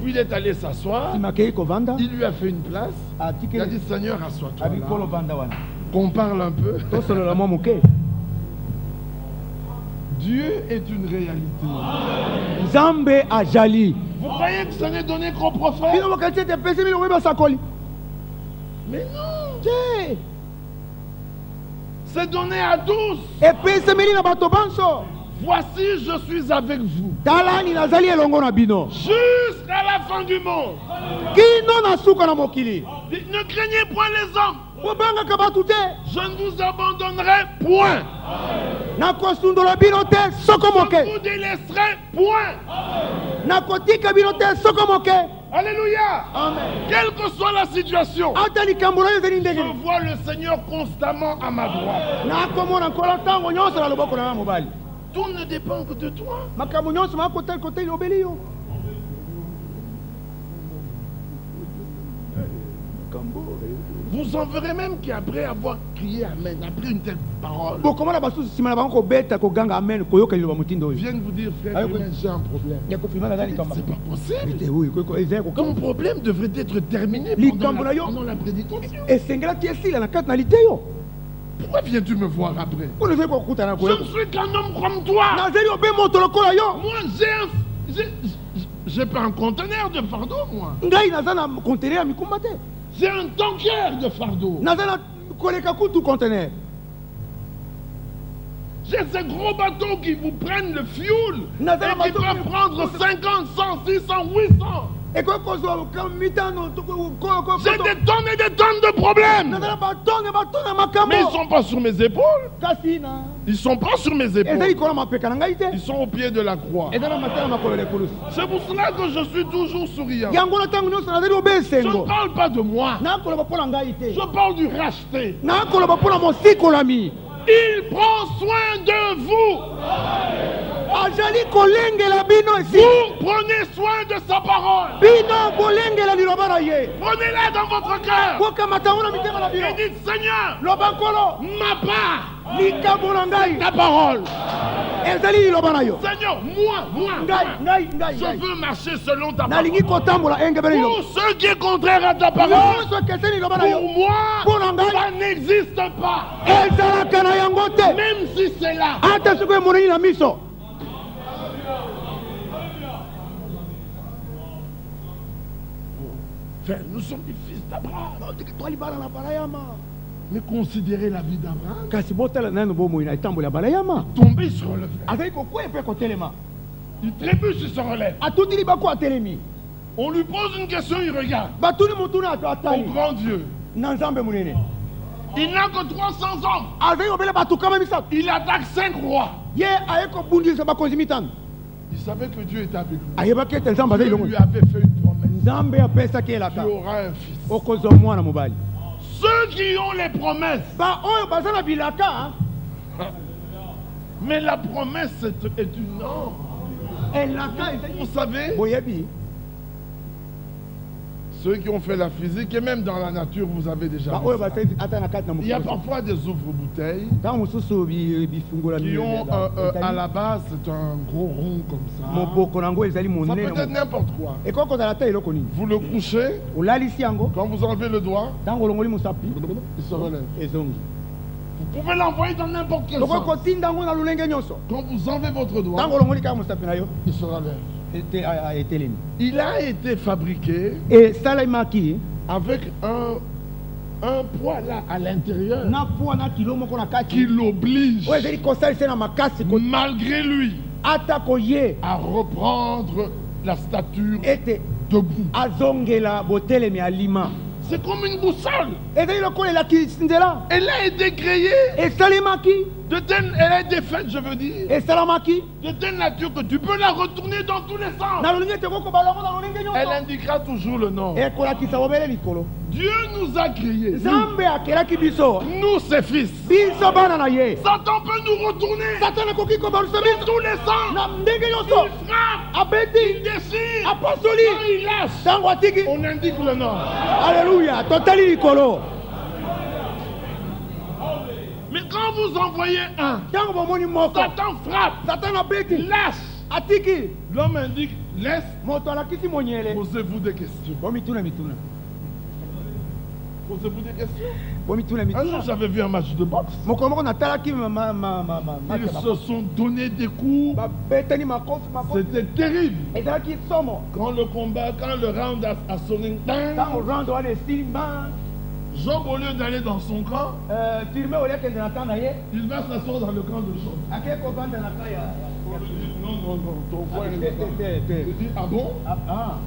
Puis il est allé s'asseoir. nsima akei kovanda Il lui a fait une place. Il a atikeli dit, Seigneur, assois-toi abikolo là. vanda wana Qu'on parle un peu. tosolola mwa moke Dieu est une réalité. nzambe ajali Vous croyez que ça n'est donné qu'aux prophètes? bino bokanisi ete epesi bino oyebi basakoli Mais non. te C'est donné à tous. epesemeli na bato banso Voici, je suis avec vous. talani nazali elongo na bino Jusqu'à la fin du monde. kino na suka na mokili Ne craignez point les hommes. bobangaka bato te Je ne vous abandonnerai point. nakosundola bino te soko Je moke ne vous délaisserai point. nakotika bino te soko moke Alléluia. amen Quelle que soit la situation, ata likambo na yo ezali ndenge je vois le Seigneur constamment à ma droite. nakomona nkolo ntango nyonso na loboko na nga mobali Tout ne dépend que de toi. makambo nyonso makoteli obeli yo Vous en verrez même qu'après avoir crié Amen, après une telle parole, bokomona basusu nsima na bango kobeta koganga amen koyoka liloba motindo oyo viennent vous dire, frère, Aïe, Clément, j'ai un problème. yakofilma naza likambo C'est pas possible. te oyo ezali Ton kokamba problème devrait être terminé Likambo na yo. pendant la prédication. esengelaki esila na kati na liteyo Pourquoi viens-tu me voir après? mpona ezali kokutana Je ne suis qu'un homme comme toi. nazali obe moto lokola yo Moi, j'ai pas un conteneur de fardeau, moi. ngai naza na contener ya mikumba te J'ai un tanker de fardeau. naza na koleka kutu contener J'ai ces gros bateaux qui vous prennent le fuel Nazar, et qui bateau peuvent qui- prendre 50, 100, 600, 800. ekoki kozwa mitano J'ai des tonnes et des tonnes de problèmes. nazala batone ya makambo Mais ils ne sont pas sur mes épaules. kasi na Ils ne sont pas sur mes ezali épaules. kola mapeka na ngai te Ils sont au pied de la croix. eza na matala makolo ya ekulusu C'est pour cela que je suis toujours souriant. yango na ntango nyonso nazali obe Je ne esengo parle pas de moi. nakoloba mpo na ngai te Je parle du racheté. nakoloba mpo na mosikolami Il prend soin de vous. azali kolengela bino esi Vous prenez soin de sa parole. bino bolengela liloba na ye Prenez-la dans votre cœur. bokamata yango na mitema na bino Et dites, Seigneur, loba nkolo ma part, likambo na ngai ta parole. ezali liloba na yo Seigneur, moi, ngai je veux marcher selon ta parole. nalingi kotambola engebele liloba Pour ce qui est contraire à ta parole, nyonso ekeseni liloba na yo pour moi, mpo na ngai ça n'existe pas. ezalaka na yango te Même si c'est là. ata soki emonani na miso frère, nous sommes les fils d'Abraham. twalibala na balayama Mais considérez la vie d'Abraham. kasi botala nano bomoi na etambo ya balayama Tomber sur le frère. azali kokwea mpe kotelema Il trébuche, il se relève. atutili bako atelemi On lui pose une question, il regarde. batuni motuna ato Au atali grand Dieu. na nzambe monene Il n'a que 300 hommes. azali kobela bato kama misato Il attaque 5 rois. ye aye kobundisa bakonzi mitano Il savait que Dieu était avec lui. ayebaki ete nzambe azali Dieu longo lui avait fait une promesse. nzambe apesaki Tu elaka auras un fils. okozwa mwana mobali Ceux qui ont les promesses. baoyo baza na bilaka Mais la promesse est une norme. elaka ezali Vous savez, boyebi ceux qui ont fait la physique et même dans la nature, vous avez déjà vu baoyo ça. basali ata na kati na Il y a mokili parfois des ouvre-bouteilles ntango mosusu bifungola qui ont, à la base, c'est un gros rond comme ça. moboko nango ezali Ça peut monene être n'importe quoi. ekoki kozala ata eloko nini Vous le couchez, olalisi yango quand vous enlevez le doigt, ntango olongoli mosapi il se relève. ezongi Vous pouvez l'envoyer dans n'importe quel lokoki sens. kotinda yango na lolenge nyonso Quand vous enlevez votre doigt, ntango olongoli kaka mosapi na yo il se relève. etelemi Il a été fabriqué esalemaki avec un poids là à l'intérieur na poa na kilo moko na qui kati l'oblige, oyo ezali kosalisa na makasi malgré lui, ata koye à reprendre la stature ete debout. azongela botelemi alima C'est comme une boussole. ezali lokola elakisi nzela Elle a été créée esalemaki elle a été faite, je veux dire, esalamaki de telle nature que tu peux la retourner dans tous les sens. na lolingi ete kokoba yango na lolenge Elle nyonso indiquera toujours le nom. ekolakisa bobele likolo Dieu nous a créés. nzambe akelaki biso Nous, ses fils. biso bana na ye Satan peut nous retourner satana akoki kobalusa dans biso tous les sens. na ndenge nyonso Il frappe, il abeti déchire, apasoli quand il lâche. ntango atiki On indique le nom. alleluya totali likolo Mais quand vous envoyez un, ntango bomoni moko Satan frappe, satana abeti lâche. atiki L'homme indique, laisse. moto alakisi monyele Posez-vous des questions. bomituna Posez-vous des questions. bomituna Un jour, mituna j'avais vu un match de boxe. mokolo moko natalaki Ils se sont donné des coups. babetani makofi C'était terrible. ezalaki somo Quand le combat, quand le round a sonné, ntango rando wana esili mba Job, au lieu d'aller dans son camp, firme olia kende na camp na ye il va s'asseoir dans le camp de Job. akei kovanda na camp ya On lui dit, non, ton frère est là-bas. te Il dit, ah bon? ah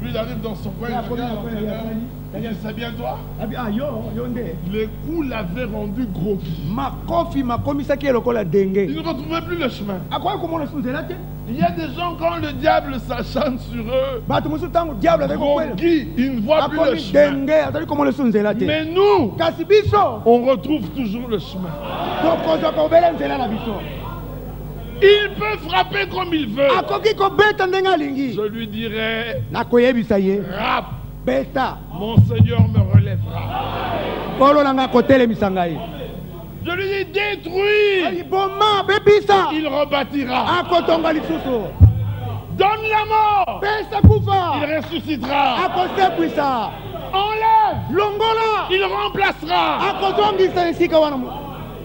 Lui, il arrive dans son coin, il regarde l'entraîneur. Il dit, c'est bien toi? abi ah yo nde Les coups l'avaient rendu gros. makofi makomisaki ye lokola denge Il ne retrouvait plus le chemin. akoki komona su nzela te Il y a des gens, quand le diable s'acharne sur eux, bato mosusu ntango diable azali kokwela groggy, ils ne voient plus le akomi chemin. denge azali komona su nzela te Mais nous, kasi biso on retrouve toujours le chemin. tokozwa kobela nzela na biso Il peut frapper comme il veut. akoki kobeta ndenge alingi Je lui dirai, nakoyebisa ye rap, beta mon Seigneur me relèvera. kolo na ngai akotelemisa ngai Je lui dis, détruis, boma bebisa il rebâtira. akotonga lisusu Donne la mort, pesa il kufa ressuscitera. akosekwisa Enlève, longola il remplacera. akozongisa esika wana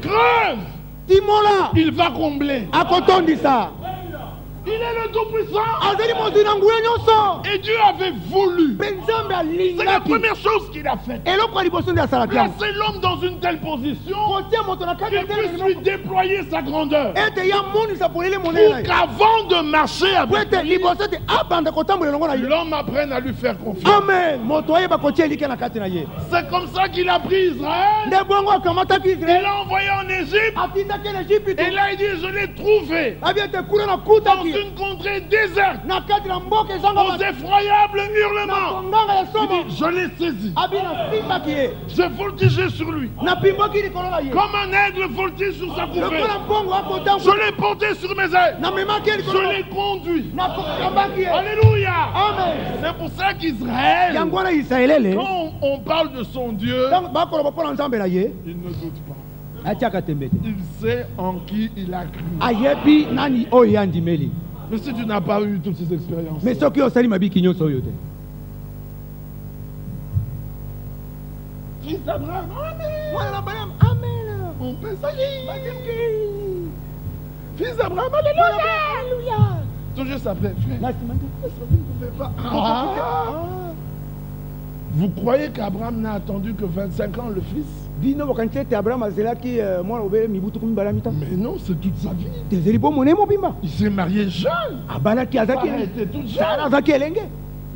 Creuse, timola il va combler. akotondisa Il est le Tout-Puissant. azali mozwi na nguya nyonso Et Dieu avait voulu. mpe nzambe C'est la alingaki première chose qu'il a faite. eloko ya liboso nde asalaki yango Placer l'homme dans une telle position kotia moto na kati ya qu'il puisse lui déployer sa grandeur. ete ya monisa polele Pour monene na ye qu'avant de marcher po avec ete lui, liboso ete abanda kotambola elongo na ye l'homme apprenne à lui faire confiance. amen moto ayeba kotia elike na kati na ye C'est comme ça qu'il a pris Israël. nde bongo akamataki Il israel l'a envoyé en Égypte. atindaki na egypte Et là, il dit, je l'ai trouvé abi ete kuna dans nakutaki une contrée déserte, na kati na mboka ezanga aux effroyables na hurlements. konganga ya Il somo dit, je l'ai saisi. abi nasimbaki ye J'ai voltigé sur lui. napimbaki likolo na ye Comme un aigle voltige sur sa couvée. lokola mpongo Je akotambola l'ai porté sur mes ailes. namemaki ye Je likolo l'ai conduit. nakokambaki ye Alléluia. amen C'est pour ça qu'Israël, yango wana israelele quand on parle de son Dieu, ntango bakoloba mpo na nzambe na ye il ne doute pas. atiaka tembe te Il sait en qui il a cru. ayebi nani oyo ye andimeli Mais si tu n'as pas eu toutes ces expériences, me soki osali mabiki nyonso oyo te fils d'Abraham, amen. mwana na balamu amen On peut salir. Fils d'Abraham, alléluia. Toujours s'appelait frère. nasima nde Vous ne pouvez pas. Vous croyez qu'Abraham n'a attendu que 25 ans le fils? bino bokanchete Abraham azelaki mwana obele mibutu kumi balamita Mais non, c'est toute sa vie. tezeli bomone mobimba Il s'est marié jeune. abalaki azaki Sarah était toute Sarah jeune. azaki elenge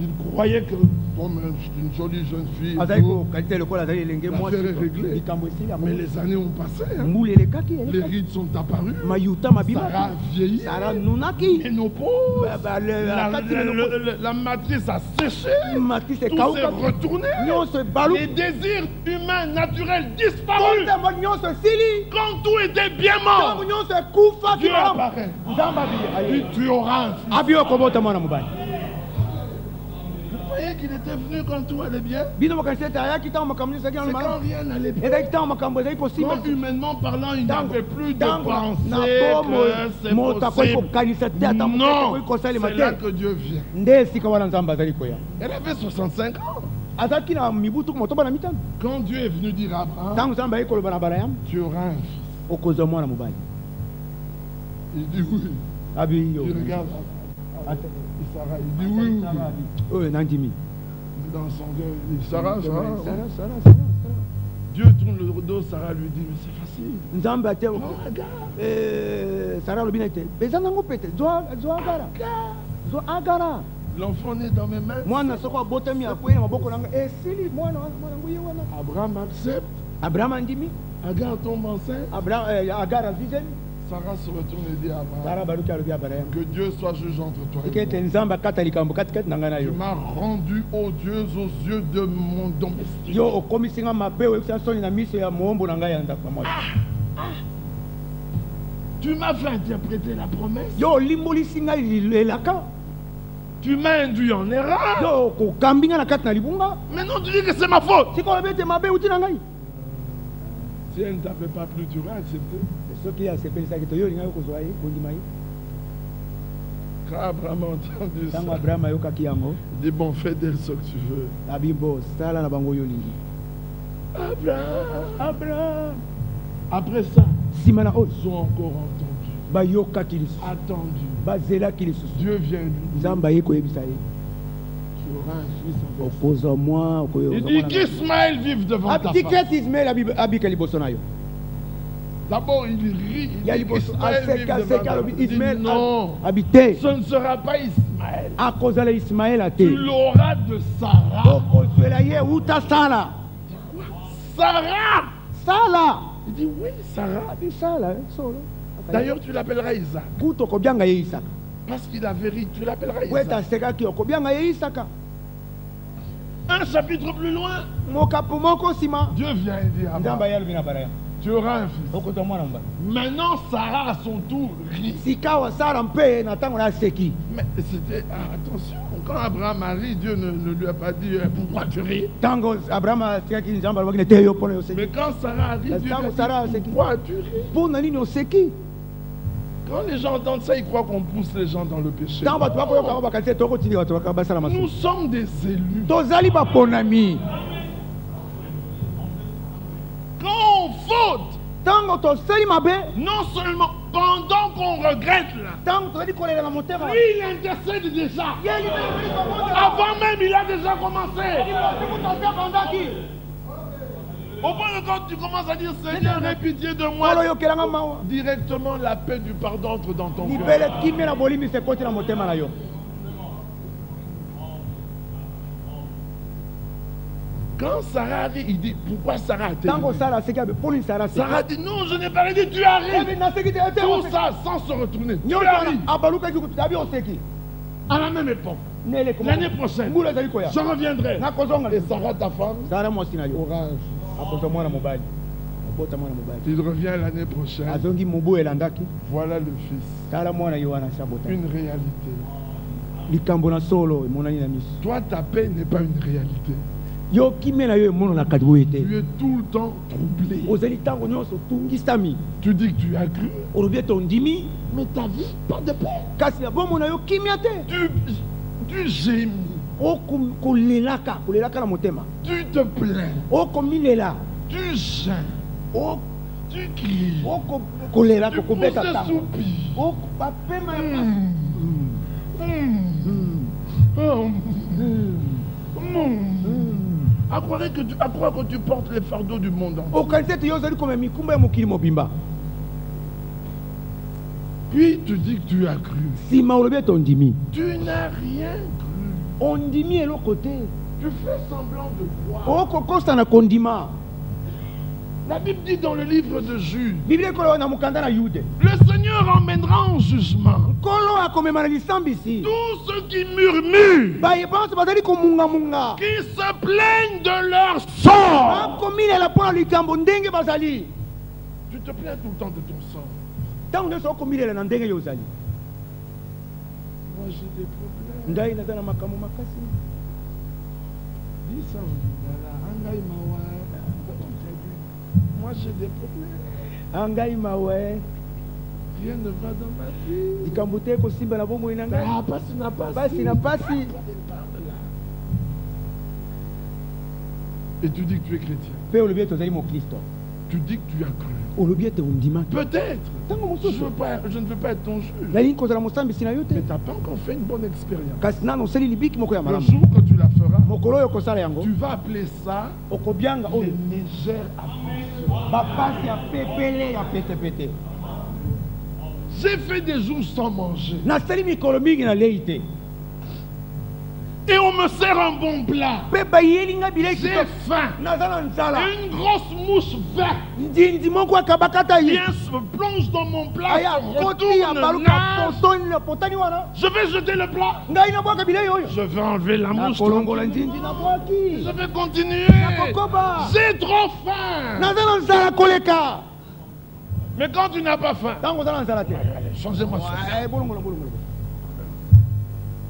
Il croyait que comme une jolie jeune fille, azali kokalite lokola azali elenge l'affaire est réglée. likambo esili Mais les années ont passé. Hein. mbula elekaki Les rides sont apparus. mayuta Sarah mabimaki a vieilli. Sarah nunaki Ménopause. akati La matrice a séché. matrice Tout s'est ekauka retourné. nyonso ebalu Les désirs humains naturels disparus. ntango nyonso esili Quand tout était bien ntango mort, nyonso ekufaki Dieu malamu apparaît. nzambe Puis tu auras un fils. abi okobota mwana mobali Vous voyez qu'il était venu quand tout allait bien. bino bokanisi ete ayaki ntango makambo nyonso ezalaki C'est nano quand malamu rien n'allait bien. ezalaki ntango makambo ezalaki kosimba Quand humainement parlant, il Tango- n'avait plus de tango pensée na que bomo c'est moto akoki possible. kokanisa te ata moto Non, akoki kosalema c'est là te que Dieu vient. nde esika wana nzambe azali koya Elle avait 65 ans. azalaki na mibutu motoba na mitano Quand Dieu est venu dire à Abraham, ntango nzambe ayei koloba na balayamu tu auras un fils. okozwa mwana mobali Il dit oui. abi yo Il regarde Sarah, il dit oui, oui. oyo nandimi Dans son cœur, il dit Sarah, Sarah. Sarah. Dieu tourne le dos, Sarah lui dit, mais c'est facile. nzambe ate Oh, regarde. sara alobi na ete eza nango pete zwa agara L'enfant naît dans mes mains. mwana soko abotami akwei na maboko nanga esili mwana yango ye wana Abraham accepte. abraham andimi Agar tombe enceinte. agara azwizemi Sarah se retourne et dit à Abraham, sara baluki alobi abarayamu que Dieu soit juge entre toi eke et ete moi. nzambe akata likambo katikati na ngai na Tu yo m'as rendu odieuse aux yeux de mon domestique. yo okomisinga mabe oyebisa soni na miso ya moombo na ngai ya ndako na mwasi Tu m'as fait interpréter la promesse. yo olimbolisi ngai elaka Tu m'as induit en erreur. yo kokambi ngai na kati na libunga Maintenant tu dis que c'est ma faute. sika olobi ete mabe euti na ngai Si elle ne t'appelle pas plus, tu aurais accepté. soki asepelisaki to yo olingai okozwa ye kondima ye Quand Abraham a entendu ça, ntango abraham ayokaki yango il dit bon, fais d'elle ce que tu veux. abi bo sala na bango oyo olingi abraham Après ça, nsima na oyo ils ont encore entendu, bayokaki lisusu attendu. bazelaki lisusu Dieu vient lui dire, nzambe aye koyebisa ye tu auras un fils avec. okozwa mwa Il dit qu'Ismaël vive devant ta face. tiketi ismael abika liboso na yo D'abord, il rit. Il ya dit liboso qu'Ismaël vive aseka devant aseka ta alobi face. Il dit ismael non, abi te ce ne sera pas Ismaël. akozala ismaela te Tu l'auras de Sarah. okozwela ye uta sala Sarah. sala Il dit oui, Sarah. abi sala solo D'ailleurs, tu l'appelleras Isaac. kuta okobyanga ye isaka Parce qu'il avait ri, tu l'appelleras po ete Isaac. asekaki okobyanga ye isaka Un chapitre plus loin, mokapo moko nsima Dieu vient et dit à nzambe Abraham, aye alobi na balaya tu auras un fils. okozwa mwana mobali Maintenant, Sarah, à son tour, rit. sikawa sala mpe na ntango na aseki Mais c'était, attention, quand Abraham a ri, Dieu ne lui a pas dit pourquoi tu ris. ntango abraham asekaki nzambe alobaki na te yo mpona yo oseki Mais quand Sarah a ri, La Dieu femme lui a Sarah, dit c'est qui? pourquoi tu ris. mpo na nini oseki Quand les gens entendent ça, ils croient qu'on pousse les gens dans le péché. ntango bato bakoyoka bakanisi ete tokotinda bato basala Nous masumu sommes des élus. tozali baponami Quand on faute, ntango tosali mabe non seulement pendant qu'on regrette là, ntango tozali kolela na motema lui il intercède déjà. ye libeli Avant même, il a déjà commencé. bandaki Au point que quand tu commences à dire Seigneur, aie pitié de moi, olo yokelanga mawa directement la paix du pardon entre dans ton libele cœur. kimia na bolimbisa ekoti na motema na yo Quand Sarah rit, il dit pourquoi Sarah a-t-elle ntango ri? sala aseki abe mponi sala aseki Sarah dit non, je n'ai pas ri, tu as ri. naseki te ete Tout ça sans se retourner. Tu nyonso as wana ri. abalukaki kututa abi oseki À la même époque, nele l'année prochaine, mbula ezali koya je reviendrai. nakozonga Et Sarah, ta femme, sala mwasi na yo aura un fils. akozwa mwana mobali abota mwana mobali Il revient l'année prochaine. azongi mobu elandaki Voilà le fils. tala mwana ye wana sabota Une réalité. likambo na solo emonani na miso Toi, ta paix n'est pas une réalité. yo kimia na yo emonanaka boye te Tu es tout le temps troublé. ozali ntango nyonso otungisami Tu dis que tu as cru, olobi ete ondimi mais ta vie, pas de paix. kasi na bomoi na yo kimia te Tu gémis. kolelaka na motema Tu te plains. okomilela Tu gênes. Tu cries. kolela Tu pousses kokobeta des ntango soupirs. bapema À croire que tu portes les fardeaux du monde entier. okanisi ete yo ozali koma mikumba ya mokili mobimba. Puis tu dis que tu as cru. Nsima olobi ete ondimi. Tu n'as rien cru. Ondimi eloko te. Tu fais semblant de croire. okokosa na kondima. La Bible dit dans le livre de Jude, Biblia ekoloba na mokanda na Yude. le Seigneur emmènera en jugement Nkolo akomema na lisambisi. tous ceux qui murmurent, bayebanso bazali komungamunga. qui se plaignent de leur sort. bakomilela mpo na likambo ndenge bazali. Tu te plains tout le temps de ton sort. ntango nyonso okomilela na ndenge yo ozali. Moi j'ai des problèmes. ngai naza na makambo makasi. Dis ça, Angaï Mawa. Moi j'ai des problèmes. angai mawe Rien ne va dans ma vie. likambo te ekosimba na bomoi na ngai. Ah, passe n'a pas. Pasi na pasi. Et tu dis que tu es chrétien. mpe olobi ete ozali mokristo. Tu dis que tu as cru. olobi ete ondimaki. Peut-être. ntango Je mosusu ne veux pas être ton juge. nalingi kozala mosambisi na yo te. Mais tu n'as pas encore fait une bonne expérience. kasi nano osali libiki moko ya Le malamu. jour que tu la feras, mokolo oyo okosala yango tu vas appeler ça okobianga les oyo légères afflictions. bapasi ya pepele ya petepete. J'ai fait des jours sans manger. nasali mikolo mingi nalei te. Et on me sert un bon plat. mpe bayeli nga bilei J'ai kitoko. faim. naza na nzala. Et une grosse mouche verte ndindi moko akabakata ye. vient se plonge dans mon plat. aya se koti ya retourne, baluka nage. potani wana. Je vais jeter le plat. ngai nabwaka bilei oyo. Je vais enlever la mouche. nakolongola ndindi nabwaki. Je vais continuer. nakokoba. J'ai trop faim. naza na nzala koleka. Mais quand tu n'as pas faim, ntango oza na nzala te. changez-moi ça. bolongola.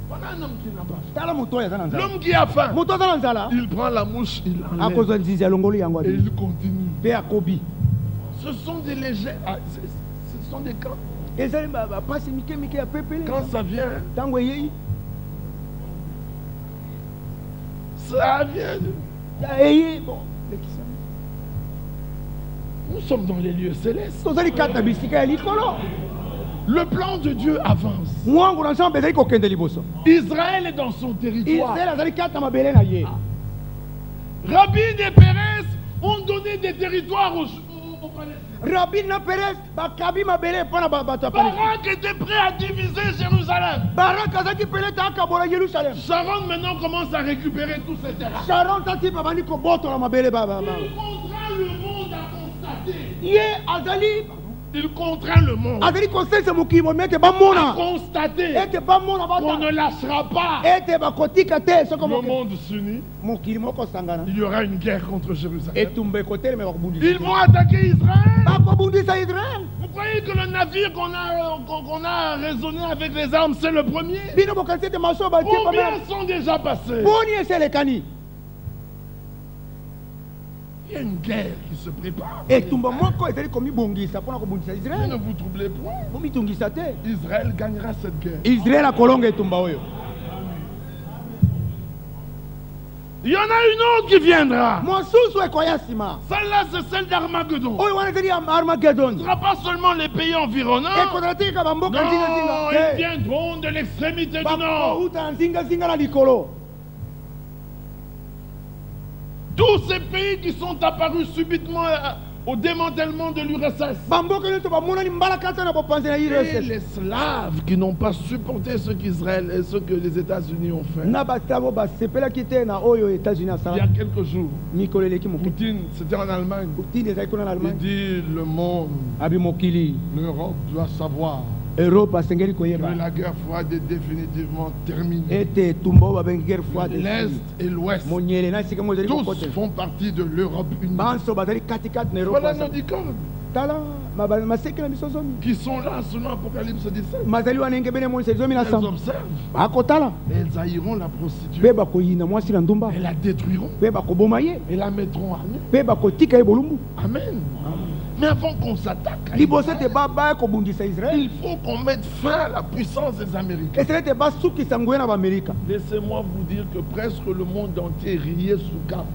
Voilà un homme qui n'a pas faim. tala moto oyo aza na nzala. L'homme qui a faim, moto aza na nzala. il prend la mouche, il enlève akozwa nzinzi alongoli yango et adi. il continue. mpe akobi. Ce sont des légers. Ce sont des camps. ezali bapasi mike ya pepele. Quand ça vient, ntango eyei ça vient. eyei bon. Nous sommes dans les lieux célestes. tozali kati na bisika ya likolo. Le plan de Dieu avance. mwangu na nzambe ezali kokende liboso. Israël est dans son territoire. israele azali kati na mabele na ye. Rabin et Pérez ont donné des territoires aux Palestiniens. rabin na perez bakabi mabele mpo na bato ya palestina. Barak était prêt à diviser Jérusalem. baraka azalaki pele ta akabola yerusalem. Sharon maintenant commence à récupérer tous ces terrains. sharon tati babandi kobotola mabele Il contraint le monde à constater. ye azali Il contraint le monde azali kosensa mokili momi ete à bamona constater ete bamona qu'on ne bata lâchera pas. ete bakotika te Le soko monde s'unit. mokili moko osangana Il y aura une guerre contre Jérusalem. etumba ekotelema bakobundisa Ils vont attaquer Israël. bakobundisa israele. Vous croyez que le navire qu'on a raisonné avec les armes, c'est le premier? bino bokanisi ete maso batie Combien pamela sont déjà passés? boni esi elekani. Il y a une guerre qui se prépare. etumba moko ezali komibongisa mpona kobundisa Ne israele. vous troublez point. bomitungisa te. Israël gagnera cette guerre. israele akolonga etumba oyo. Il y en a une autre qui viendra. mosusu ekoya nsima. Celle-là, c'est celle d'Armageddon. oyo wana ezali ya armagedon. Ce ne sera pas seulement les pays environnants. ekozala te kaka bamboka Non, nzingazinga. ils viendront de l'extrémité du nord. bakouta na nzingazinga na likolo. Tous ces pays qui sont apparus subitement au démantèlement de l'URSS. bamboka nyonso bamonani mbalakata na bopanzi na Et URSS. les Slaves qui n'ont pas supporté ce qu'Israël et ce que les États-Unis ont fait. na baslavo basepelaki te na oyo états-unis Il y a asala quelques jours, mikolo eleki mokili. Poutine, c'était en Allemagne. putin ezali kuna na Il allemagne. dit le monde, abi mokili l'Europe doit savoir europe asengeli que koyeba la guerre froide est définitivement terminée. ete etumba oyo babengi guerre froide L'Est et l'Ouest, monyele na esika mo ezali tous kokote. font partie de l'Europe unie. banso bazali katikati na europe Voilà nos asa. 10 cordes tala maseke na biso zomi qui sont là selon Apocalypse 17. mazali wana engebene monisa zomi na Elles samba observent bakotala et elles haïront la prostituée. mpe bakoyina mwasi na ndumba Elles la détruiront mpe bakoboma ye et la mettront à nu. mpe bakotika ye bolumbu. Amen. Mais avant qu'on s'attaque à liboso Israël, ete babaya kobundisa israele il faut qu'on mette fin à la puissance des Américains. esili ete basukisa nguye na baamerika. Laissez-moi vous dire que presque le monde entier riait sous cap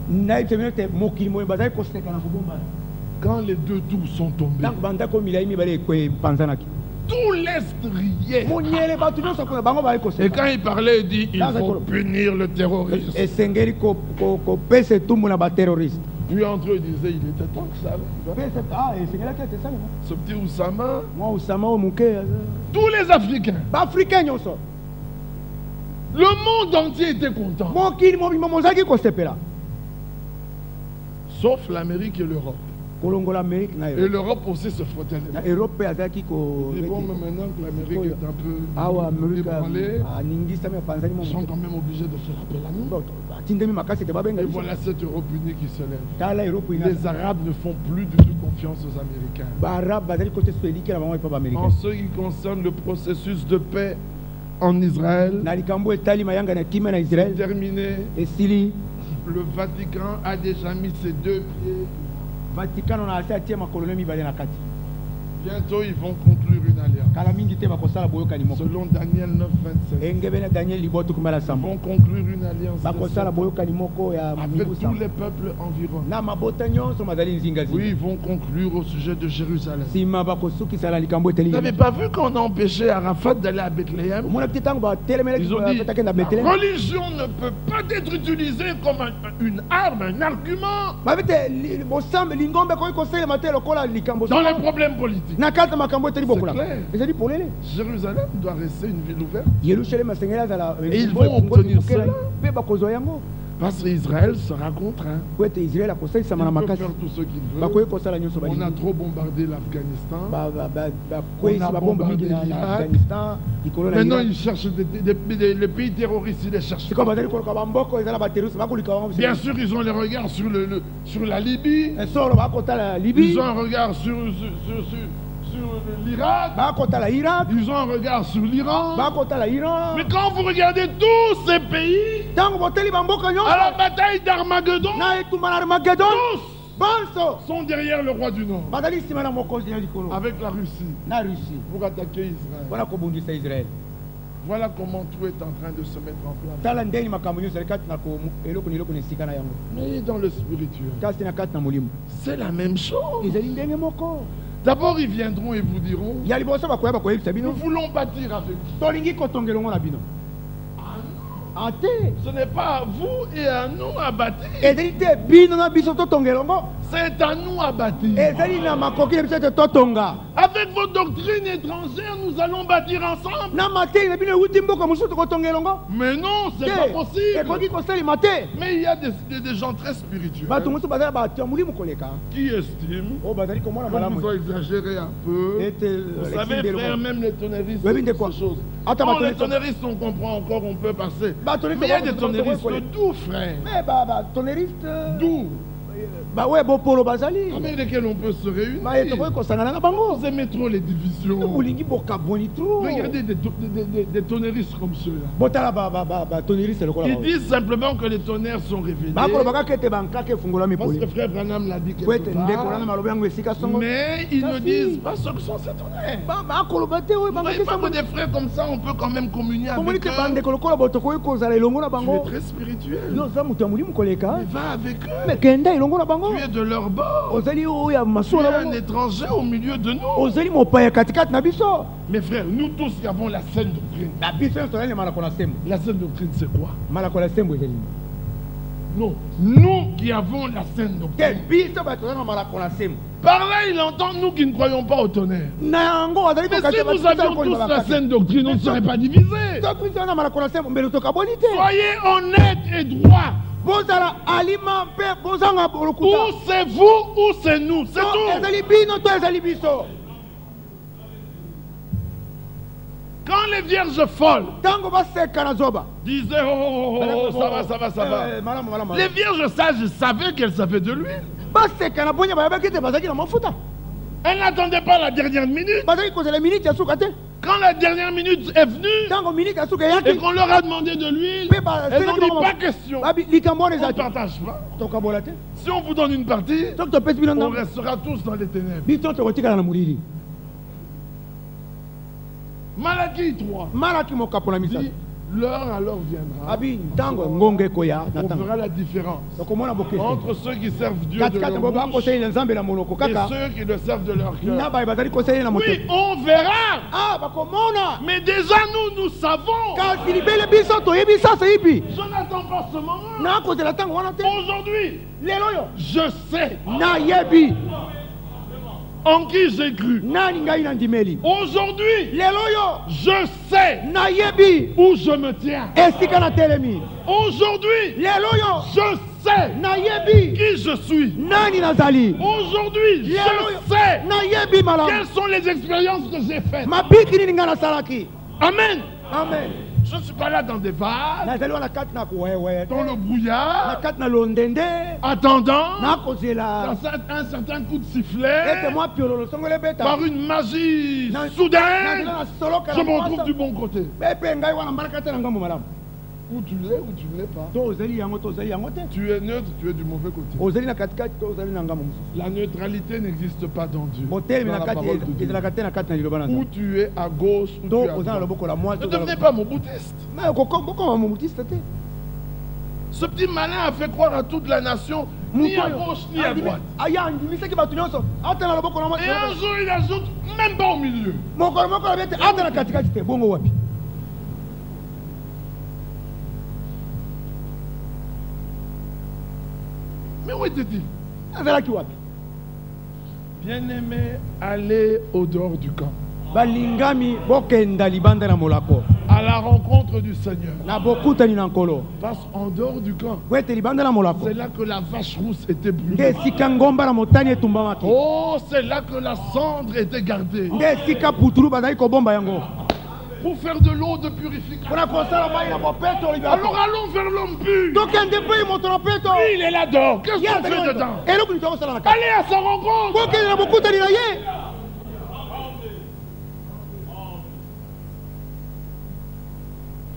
nayebi temino ete mokili moyo bazali koseka na kobombana quand les deux tours sont tombés. ntango bandako milai mibale epanzanaki. tout l'Est riait. monyele bato nyonso kuna bango bali Et koseka quand il parlait, il dit il Dans un faut colo- punir le terrorisme. esengeli kopesa etumbu na baterroriste Lui, entre eux, il disait il était temps que ça arrive. esengelaki ete esalema Ce petit Oussama, mwa usama oyo moke tous les Africains, baafrikain nyonso le monde entier était content. mokili mobimba mozalaki kosepela Sauf l'Amérique et l'Europe. kolongola amerike na Et Europe. l'Europe aussi se frottait les Na mains. europe mpe azalaki Et bon, mais maintenant que l'Amérique est un awa peu amerika ébranlée, aningisami apanzani ils sont quand même obligés de faire appel à nous. atindemi makasi ete babenga Et biso voilà cette Europe unie qui se lève. tala europe Les Arabes ne font plus du tout confiance aux Américains. baarabe bazali kote so elikela bango epa En baaméricain ce qui concerne le processus de paix en Israël, na likambo etali mayanga na kimia na israel terminé, esili le Vatican a déjà mis ses 2 pieds. vatikano na ase atie makolone mibale na kati Bientôt, ils vont conclure une alliance. kala mingi te bakosala boyokani moko Selon Daniel 9, 27, engebe na daniel liboto kumala ils sambo vont conclure une alliance bakosala boyokani moko ya avec mibu tous sambo les peuples environnants. na mabota nyonso bazali nzinga Oui, zinga ils vont conclure au sujet de Jérusalem. nsima bakosukisa na likambo eteli Vous n'avez pas vu qu'on a empêché Arafat d'aller à Bethléem? omona te ntango batelemelaki Ils ont dit batakenda la betelem religion ne peut pas être utilisée comme une arme, un argument babi te bosambe lingombe koki kosalema te lokola likambo dans les problèmes politiques. na kati ya makambo eteli bokola clair. ezali polele Jérusalem doit rester une ville ouverte yerusalem asengeli azala Et ils vont obtenir cela. mpe bakozwa yango parce qu'Israël sera contraint. po ete israel akosalisama na Il peut makasi faire tout ce qu'il veut. bakoki kosala nyonso On a balingi trop bombardé l'Afghanistan. bakweyisi On a babombe mingi bombardé na l'Irak. afghanistan likolo na Maintenant, Irak. ils cherchent les pays terroristes, ils les cherchent. sikoyo bazali koluka bamboko ezala baterroriste bakolika bango Bien sûr, ils ont les regards sur la Libye. solo bakotala libi Ils ont un regard sur l'Irak. bakotala irak Ils ont un regard sur l'Iran. bakotala iran Mais quand vous regardez tous ces pays ntango boteli bamboka à la nyonso bataille d'Armageddon, na etumba na armagedon tous banso sont derrière le roi du Nord, bazali nsima na mokonzi ya likolo avec la Russie, na russie pour attaquer Israël. mpona kobundisa israel Voilà comment tout est en train de se mettre en place. tala ndeni makambo nyonso ali kati na eloko na eloko na esika na yango Mais dans le spirituel, kasi na kati na molimo c'est la même chose. ezali ndenge moko D'abord, ils viendront et vous diront, ya liboso bakoya bakoyebisa nous bino voulons bâtir avec vous. tolingi kotongelongo na bino ate Ce n'est pas à vous et à nous à bâtir. ezali te bino na biso totongelongo C'est à nous à bâtir. ezali na makoki na biso ete totonga Avec vos doctrines étrangères, nous allons bâtir ensemble. na matei na bino ewuti mboka mosusu tokotongelongo Mais non, c'est pas possible. ekoki kosalema te Mais il y a des gens très spirituels bato mosusu bazali bato ya molimo koleka qui estiment oyo bazali komona qu'ils malamu ont exagéré un peu. ete Vous savez, frère, même les tonnéristes, Oui, mais c'est de quoi? ces choses. Attends, Bon, bah, les tonnéristes, on comprend encore, on peut passer. Bah, tonnéristes, Mais il y a on des comprend, tonnéristes on comprend. d'où, frère? me batonneriste D'où? bawe bopolo bazali Avec lesquels on peut se réunir. baye tokoki kosangana na bango Vous aimez trop les divisions. bolingi bokaboni tro Regardez des tonnéristes comme ceux-là. botala batonneriste lokola Ils bango disent simplement que les tonnerres sont révélés. bakoloba kaka ete bankaka efungolami Parce que pole frère Branham l'a dit po ete quelque ndeko wana part. maloba yango esika songo Mais ils ne Kasi. disent pas ce que sont ces tonnerres. bakoloba te oyo Vous voyez pas que des frères comme ça, on peut quand même communier omoni avec te eux. bandeko lokola bo tokoki kozala elongo na Tu es bango très spirituel. yo oza moto ya molimo koleka Mais va avec eux. me kenda elongo na bango Tu es de leur bord. ozali oyo ya Tu masuwa es na un bango étranger au milieu de nous. ozali mopaya katikati na biso Mes frères, nous tous qui avons la saine doctrine. na biso nyonso tozali na malako na sembo La saine doctrine, c'est quoi? malako na sembo ezali Non. Nous qui avons la saine te doctrine. biso bato tozali na malako na sembo Par là, il entend nous qui ne croyons pas au tonnerre. na yango azali Mais si nous avions tous la saine doctrine, on ne serait pas divisés. soki biso na malako na sembo mbele tokaboni te Soyez honnêtes et droits. bozala alima mpe bozanga lokuta Ou c'est vous ou c'est nous. C'est to tout. ezali bino to ezali biso Quand les vierges folles ntango baseka na zoba disaient oh, ça va, ça va, ça va. malamu malamu Les vierges sages savaient qu'elles avaient de l'huile. baseka na bonya bayebaki ete bazalaki na mafuta Elles n'attendaient pas la dernière minute. bazalaki kozala miniti ya suka te Quand la dernière minute est venue ntango miniti ya suka et eyaki qu'on leur a demandé de l'huile, mpe elles ont dit pas question. likambo wana On eza ne te partage pas. tokabola te Si on vous donne une partie, soki topesi bino on ndambo restera tous dans les ténèbres. biso tokotikala na molili Malachie 3 malaki mokapo na misato dit L'heure alors viendra. abi ntango ngonge koya On natango fera la différence okomona bokese entre ceux qui servent Dieu de katikati leur bo bouche bakoselela nzambe na monoko et kaka ceux qui le servent de leur na cœur. baye bazali koselela na Oui, motema on verra. bakomona Mais déjà nous savons. kasi libele biso toyebi sasa ipi Je n'attends pas ce moment. nakozela ntango wana te Aujourd'hui, lelo oyo je sais nayebi en qui j'ai cru. nani ngai nandimeli Aujourd'hui, lelo oyo je sais nayebi où je me tiens. esika natelemi Aujourd'hui, lelo oyo je sais nayebi qui je suis. nani nazali Aujourd'hui, lelo je oyo sais nayebi malamu quelles sont les expériences que j'ai faites. mabiki nini ngai nasalaki Amen. amen Je ne suis pas là dans des vagues, nazali wana kati na kuwewe dans le na brouillard, kati na londende attendant nakozela dans un certain coup de sifflet, ete mwa piololo songole beta par une magie nazela soudaine, na soloka je me retrouve du bon côté. epe ngai wana mbalaka te na ngambo malamu Où tu l'es, où tu ne l'es pas. to ozali yango to ozali yango te Tu es neutre, tu es du mauvais côté. ozali na katikati to ozali na ngambo mosusu La neutralité n'existe pas dans Dieu. botelemi Dans na la kati parole de Dieu. ezalaka te na kati na liloba na Où nzambe tu es à gauche, où tu to es à oza na droite. loboko la mwasi Ne to oza na devenez loboko- pas mon boutiste. Mais bokoma mobutiste te Ce petit malin a fait croire à toute la nation, ni à gauche ni à droite. aya andimisaki bato nyonso ata na loboko na mwasi Et un jour, il ajoute même pas au milieu. mokolo moko lobi ete ata na katikati te bongo wapi Mais où était-il? azalaki wapi Bien-aimé, allez au dehors du camp, balingami bokenda libanda na molako à la rencontre du Seigneur. na bokutani na nkolo Parce qu'en dehors du camp, po ete libanda na molako c'est là que la vache rousse était nde brûlée. esika ngomba na motani etumbamaki Oh, c'est là que la cendre était gardée. nde esika putulu bazali kobomba yango Pour faire de l'eau de purification. mpona kosala mai na bopeto Alors allons vers l'homme pur. tokende mpe moto na peto Lui, il est là-dedans. Qu'est-ce qu'on fait dedans? eloko nini tokosala na kati Allez à sa rencontre. bokende na bokutani na ye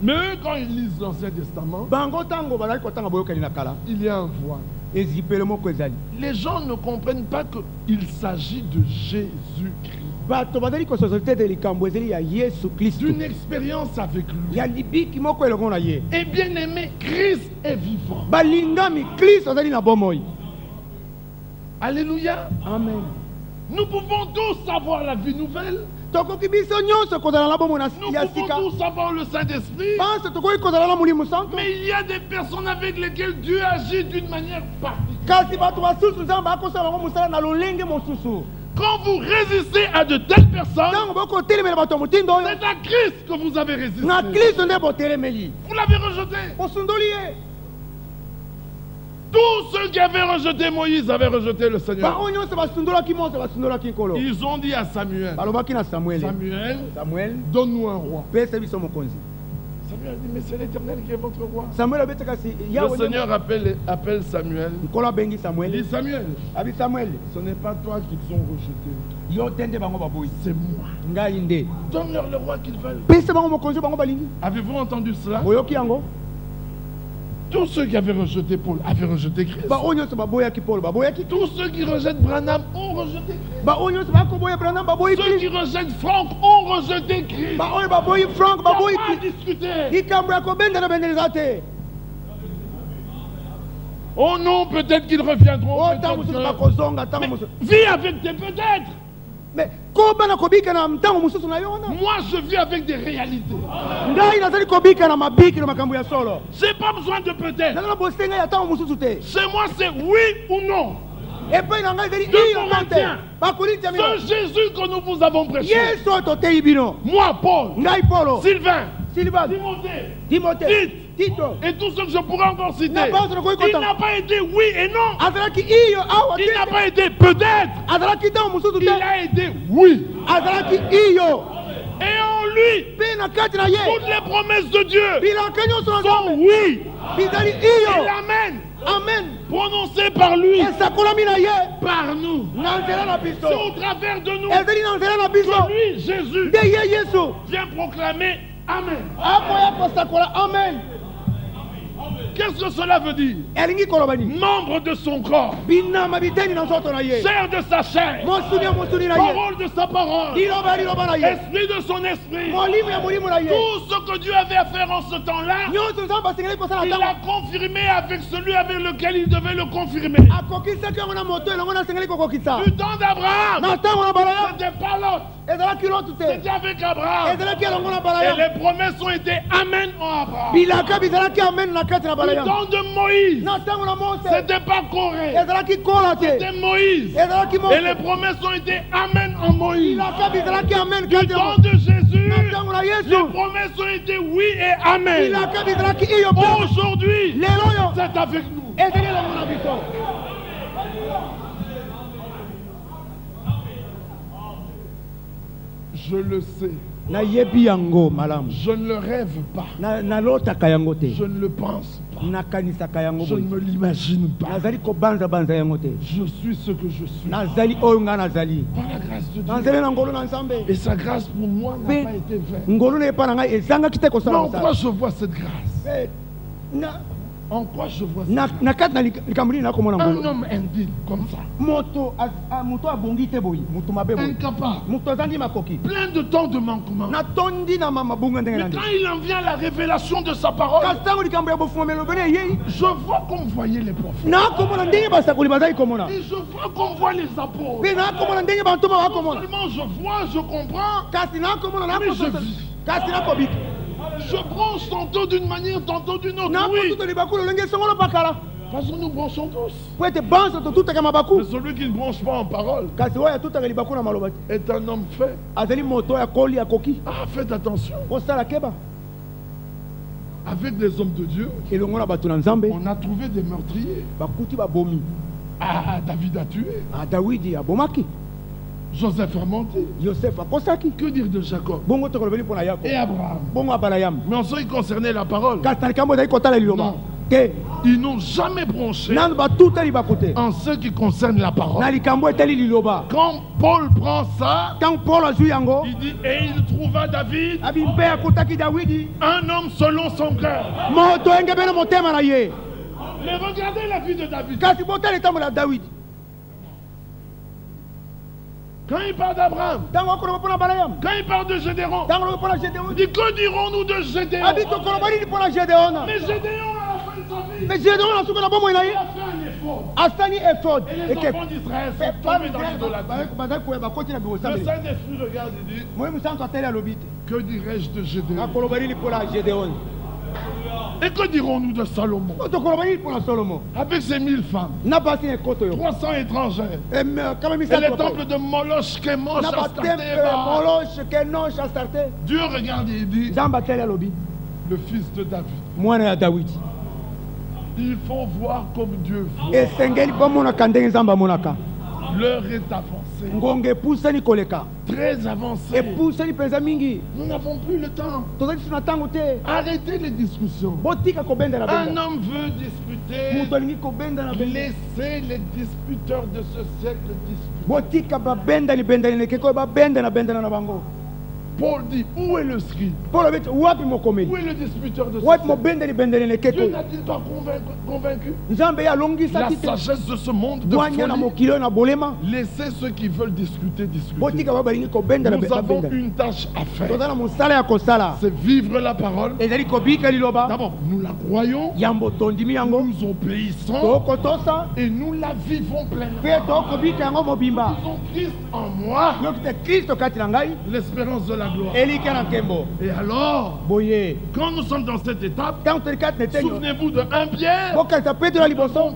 Mais eux, quand ils lisent l'Ancien Testament, bango ntango bazali kotanga boyokani na kala il y a un voile. ezipele moko ezali Les gens ne comprennent pas qu'il s'agit de Jésus-Christ. bato bazali kososola te ete likambo ezali ya yesu kristu D'une expérience avec lui. ya libiki moko elongo na ye Et bien aimé, Christ est vivant. balingami kristo azali na bomoi Alléluia. amen Nous pouvons tous avoir la vie nouvelle. tokoki biso nyonso kozala na bomoi Nous ya pouvons sika tous avoir le Saint-Esprit. pense tokoki kozala na molimo santo Mais il y a des personnes avec lesquelles Dieu agit d'une manière particulière. kasi bato basusu nzambe akosala bango mosala na lolenge mosusu Quand vous résistez à de telles personnes, ntango bokotelemela bato ya motindo oyo c'est à Christ que vous avez résisté. na kristo nde botelemeli Vous l'avez rejeté. bosundoli ye Tous ceux qui avaient rejeté Moïse avaient rejeté le Seigneur. bango nyonso basundolaki mose basundolaki nkolo Ils ont dit à Samuel, balobaki na samuele Samuel, donne-nous un roi. pesa biso mokonzi Samuel dit, mais c'est l'Éternel qui est votre roi. samuele abeti kasi Le yawe Seigneur appelle Samuel. nkolo abengi Il samuele dit, Samuel, abi samuele ce n'est pas toi qu'ils ont rejeté, yo te nde bango baboyi c'est moi. ngai nde Donne-leur le roi qu'ils veulent. pesa bango mokonzi oyo bango balingi Avez-vous entendu cela? boyoki yango Tous ceux qui avaient rejeté Paul avaient rejeté Christ. baoyo nyonso baboyaki polo baboyaki Tous ceux qui rejettent Branham ont rejeté Christ. baoyo nyonso bakoboya branam baboyi Ceux qui rejettent Franck ont rejeté Christ. baoyo baboyi frank Il n'y baboyi a pas à discuter. likambo ya kobendana bendeleza te Oh non, peut-être qu'ils reviendront. o peut-être ntango mosusu que- bakozonga ntango Mais mosusu vis avec tes peut-être. mais koba na kobika na ntango mosusu na yo wana Moi, je vis avec des réalités. ngai nazali kobika na mabiki na makambo ya solo J'ai pas besoin de peut-être. naza na bosenga ya ntango mosusu te Chez moi, c'est oui ou non. epai na ngai ezali Deux iyo non te Corinthiens. bakorintia Ce mino Jésus que nous vous avons prêché. yesu oyo toteyi bino Moi, Paul, ngai polo Sylvain, silvan Timothée, timote Tite tito et tous ceux que je pourrais encore citer. Na base na koyi Il kota. n'a pas été oui et non. azalaki iyo awa Il n'a te pas été peut-être. azalaki ntango mosusu Il te a été oui. azalaki iyo Et en lui, mpe na kati na ye toutes les promesses de Dieu bilaka nyonso na sont nzambe oui. bizali Et iyo l'amen amen prononcé par lui, esakolami na ye par nous. na nzela na biso C'est au travers de nous ezali na nzela na biso que lui, Jésus, nde ye yesu vient proclamer Amen. akoya kosakola amen Qu'est-ce que cela veut dire? elingi koloba nini Membre de son corps, binyama biteni na nzoto na ye chair de sa chair, mosuni ya mosuni na ye parole de sa parole, liloba ya liloba na ye esprit de son esprit. molimo ya molimo na ye Tout ce que Dieu avait à faire en ce temps-là, nyonso nzambe asengeli kosala il ntango a confirmé avec celui avec lequel il devait le confirmer. akokisaki yango na moto elongo nasengeli kokokisa Du temps d'Abraham, na ntango na bala c'était pas l'autre, ezalaki lotu te c'était avec Abraham. ezalaki elongo na bala Et les promesses ont été Amen en Abraham. bilaka bizalaki amen na kati na bala Du temps de Moïse, na ntango na mose c'était pas Corée, ezalaki kola te c'était Moïse. ezalaki Et les mose promesses ont été Amen en Moïse. bilaka bizalaki amen Du kati na temps de Jésus, na ntango na les yesu promesses ont été oui et Amen. bilaka bizalaki iyo pe Aujourd'hui, lelo oyo c'est avec nous. ezali elongo na biso Je le sais. nayebi yango malamu Je ne le rêve pas. nalotaka yango te Je ne le pense pas. nakanisaka yango Je ne boye me l'imagine pas. nazali kobanzabanza yango te Je suis ce que je suis. nazali oyo nga nazali Par la grâce de Dieu. nazali na ngolu na nzambe Et sa grâce pour moi n'a Pe- pas été vaine. ngolu na epa na ngai ezangaki te Mais kosala en quoi mosala je vois cette grâce? Eh, na- En quoi je vois cette na grâce? na kati na likambo nini nakomona Un ngolu homme indigne comme ça, moto abongi te boye moto mabe boye incapable, moto azangi makoki plein de temps de manquement. natondi na mabunga ndenge Mais na quand ndenge il en vient à la révélation de sa parole, kasi ntango likambo ya bofumamelo bene eyei je vois comme voyait les prophètes. nakomona ndenge basakoli bazali komona Et je vois comme voit les apôtres. mpe nakomona ndenge bantoma Non bakomona seulement je vois, je comprends, kasi nakomona mais je vis. kasi nakobika Je branche tantôt d'une manière, tantôt d'une autre. Oui, nakotuta libaku lolenge esongolo pakala parce que nous branchons tous. po ete banso totutaka mabaku Mais celui qui ne branche pas en parole kasi oyo atutaka libaku na maloba te est un homme fait. azali moto oyo akoli akoki Ah, faites attention. kosala keba Avec des hommes de Dieu, elongo na bato na nzambe on a trouvé des meurtriers. bakuti babomi Ah, David a tué. dawidi abomaki Joseph a menti. yosefu akosaki Que dire de Jacob bongo tokolobeli mpo na yako et Abraham? bongo abalayamu Mais en ce qui concernait la parole, kasi na likambo ezali kotala liloba Non. te ils n'ont jamais branché nanu batutali baku te en ce qui concerne la na parole. likambo etali liloba Quand Paul prend ça, ntango paul azwi yango il dit, et il trouva David, abi mpe akutaki dawidi un homme selon son cœur. moto engebeli motema na ye Mais regardez la vie de David. kasi botala etambo na dawidi Quand il parle d'Abraham, ntango akoloba mpo na balayamu quand il parle de Gédéon, ntango loba mpo na il gedeoni dit, que dirons-nous de Gédéon? abi tokoloba nini mpo na gedeona Mais Gédéon, à la fin de sa vie, me gedeon na suka na bomoi na il ye a fait un effort. asali efod Et les enfants d'Israël sont tombés dans l'idolâtrie. bazali koya bakoti na Le bikosambeli Saint-Esprit regarde et dit, moyi mosantu atali alobi te que dirais-je de Gédéon? akoloba nini mpo na gedeoni Et que dirons-nous de Salomon? tokoloba nini mpo na solomo Avec ses 1000 femmes, na basi na ekoto yo 300 étrangères, kama et les misato temples de Moloch, Kémosh, na Astarté, batempe Baal. moloshe kenoshe astarte Dieu regarde et il dit, nzambe atali alobi le fils de David. mwana ya dawidi Il faut voir comme Dieu voit. esengeli bomonaka ndenge nzambe amonaka L'heure est avancée, ngonga epusani koleka très avancée. epusani mpenza mingi Nous n'avons plus le temps. tozali biso na ntango te Arrêtez les discussions. botika kobendana Un benda homme veut disputer. moto alingi kobendana benda Laissez les disputeurs de ce siècle disputer. botika babendani bendani lekeko oyo babendana bendana na bango Paul dit, où est le scribe? polo beti wapi mokomeli Où est le disputeur de ce wapi siècle? mobendani bendani lekeko Dieu oyo n'a-t-il pas convaincu nzambe ye la alongisaki te sagesse de ce monde de bwanya na folie? mokili oyo na bolema Laissez ceux qui veulent discuter, discuter. botika bao balingi kobendana Nous avons babendana une tâche à faire. toza na mosala ya kosala C'est vivre la parole. ezali kobika liloba D'abord, nous la croyons, yambo tondimi yango nous obéissons tokotosa et nous la vivons pleinement. mpe tokobika yango mobimba Disons Christ en moi, yoki te kristo kati na ngai l'espérance de la gloire. elika na nkembo Et alors, boye quand nous sommes dans cette étape, ntango toli kati na etenyo souvenez-vous de 1 Pierre, bokalisa petelo ya liboso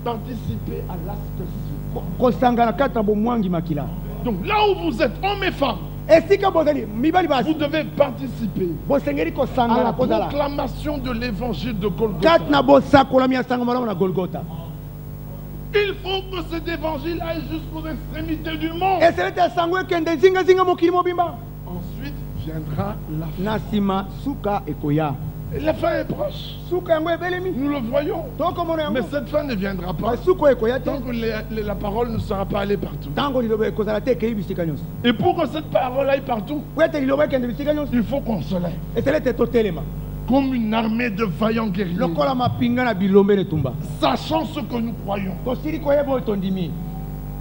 participer à l'aspersion. kosangana kati na bomwangi makila Donc là où vous êtes, hommes et femmes, esika bozali mibali vous basi devez participer bosengeli à la kosangana kozala proclamation de l'évangile de Golgotha. kati na bosakolami ya sango malamu na golgota Il faut que cet évangile aille jusqu'aux extrémités du monde. esele te sango ekende nzingazinga mokili mobimba Ensuite viendra la fin. na nsima suka ekoya Et la fin est proche. suka yango ebelemi Nous le voyons. tokomona Mais yango cette fin ne viendra pas suka ekoya te tant que la parole ne sera pas allée partout. ntango liloba ekozala te ekei bisika nyonso Et pour que cette parole aille partout, po ete liloba ekende bisika nyonso il faut qu'on se lève. esele te totelema comme une armée de vaillants guerriers, lokola mapinga na bilombe netumba sachant ce que nous croyons. tosili koyeba oyo tondimi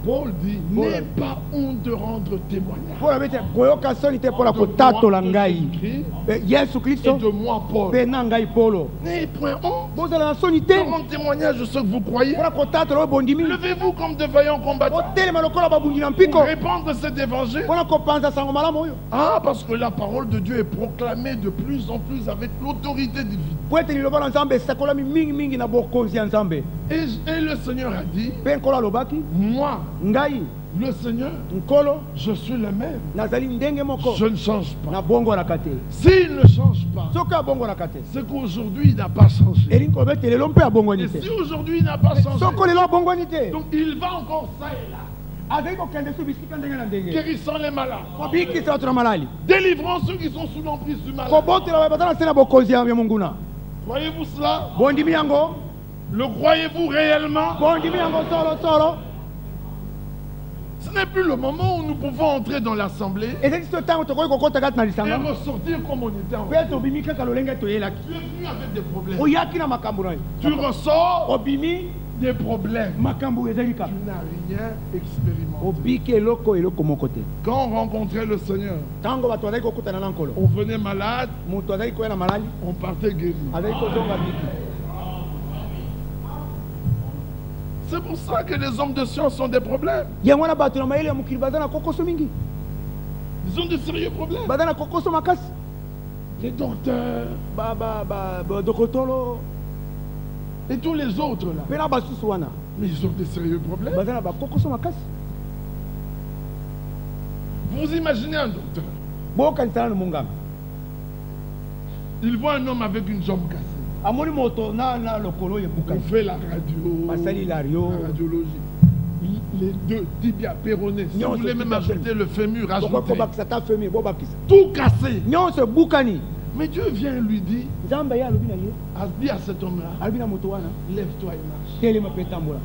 Paul dit, Paul n'aie a- pas honte de rendre témoignage mpo na bete koyoka soni te mpola de moi, kotatola ngai Jésus-Christ, yesu et kristo de moi, Paul. mpe na ngai polo N'ayez point honte bozala na soni de te rendre témoignage de ce que vous croyez. mpona kotatola oyo bondimi Levez-vous comme de vaillants combattants kotelema lokola babungi na mpiko pour répandre cet évangile. mpona kopanza sango malamu oyo Ah, parce que la parole de Dieu est proclamée de plus en plus avec l'autorité divine. po ete liloba na nzambe esakolami mingimingi na bokonzi ya nzambe Et le Seigneur a dit, mpe nkolo alobaki moi, ngai le Seigneur, nkolo je suis le même. nazali ndenge moko Je ne change pas. nabongolaka te S'il ne change pas, soki abongolaka te c'est qu'aujourd'hui il n'a pas changé. elingi koloba ete lelo mpe abongwani Et te si aujourd'hui il n'a pas changé, soko lelo abongwani te donc il va encore ça et là, azali kokende so bisika ndenge na ndenge guérissant les malades, kobikisa bato na malali délivrant ceux qui sont sous l'emprise du mal. kobotela bato baza na se na bokonzi ya monguna Croyez-vous cela? bondimi yango Le croyez-vous réellement? bondimi yango solo Ce n'est plus le moment où nous pouvons entrer dans l'assemblée ezali so ntango tokoki kokota kati na et lisanga ressortir comme on était en mpe tobimi kaka lolenge toyelaki Tu es venu avec des problèmes. oyaki na makambo na yo Tu ressors obimi des problèmes. makambo ezali kaka Tu n'as rien expérimenté. obiki eloko moko te Quand on rencontrait le Seigneur, ntango bato bazali kokutana na nkolo on venait malade, moto azali koya na malali on partait guéri. azali kozonga biki C'est pour ça que les hommes de science ont des problèmes. yango wana bato na mayele ya mokili baza na kokoso mingi Ils ont de sérieux problèmes. baza na kokoso makasi Les docteurs badokotolo et tous les autres là. mpe na basusu wana Mais ils ont de sérieux problèmes. baza na bakokoso makasi Vous imaginez un docteur. bokanisana na monganga Il voit un homme avec une jambe cassée. amoni moto na lokolo On ebukani fait la radio, basali lario la radiologie. Les deux tibias péronés. Si Non, vous voulez c'est même tout à fait. ajouter le fémur, Pourquoi rajoutez. kobakisa ta femi bobakisa Tout cassé. nyonso ebukani Mais Dieu vient et lui dit, nzambe ye alobi na ye dit à cet homme-là, alobi na moto wana lève-toi et marche. telema mpe tambola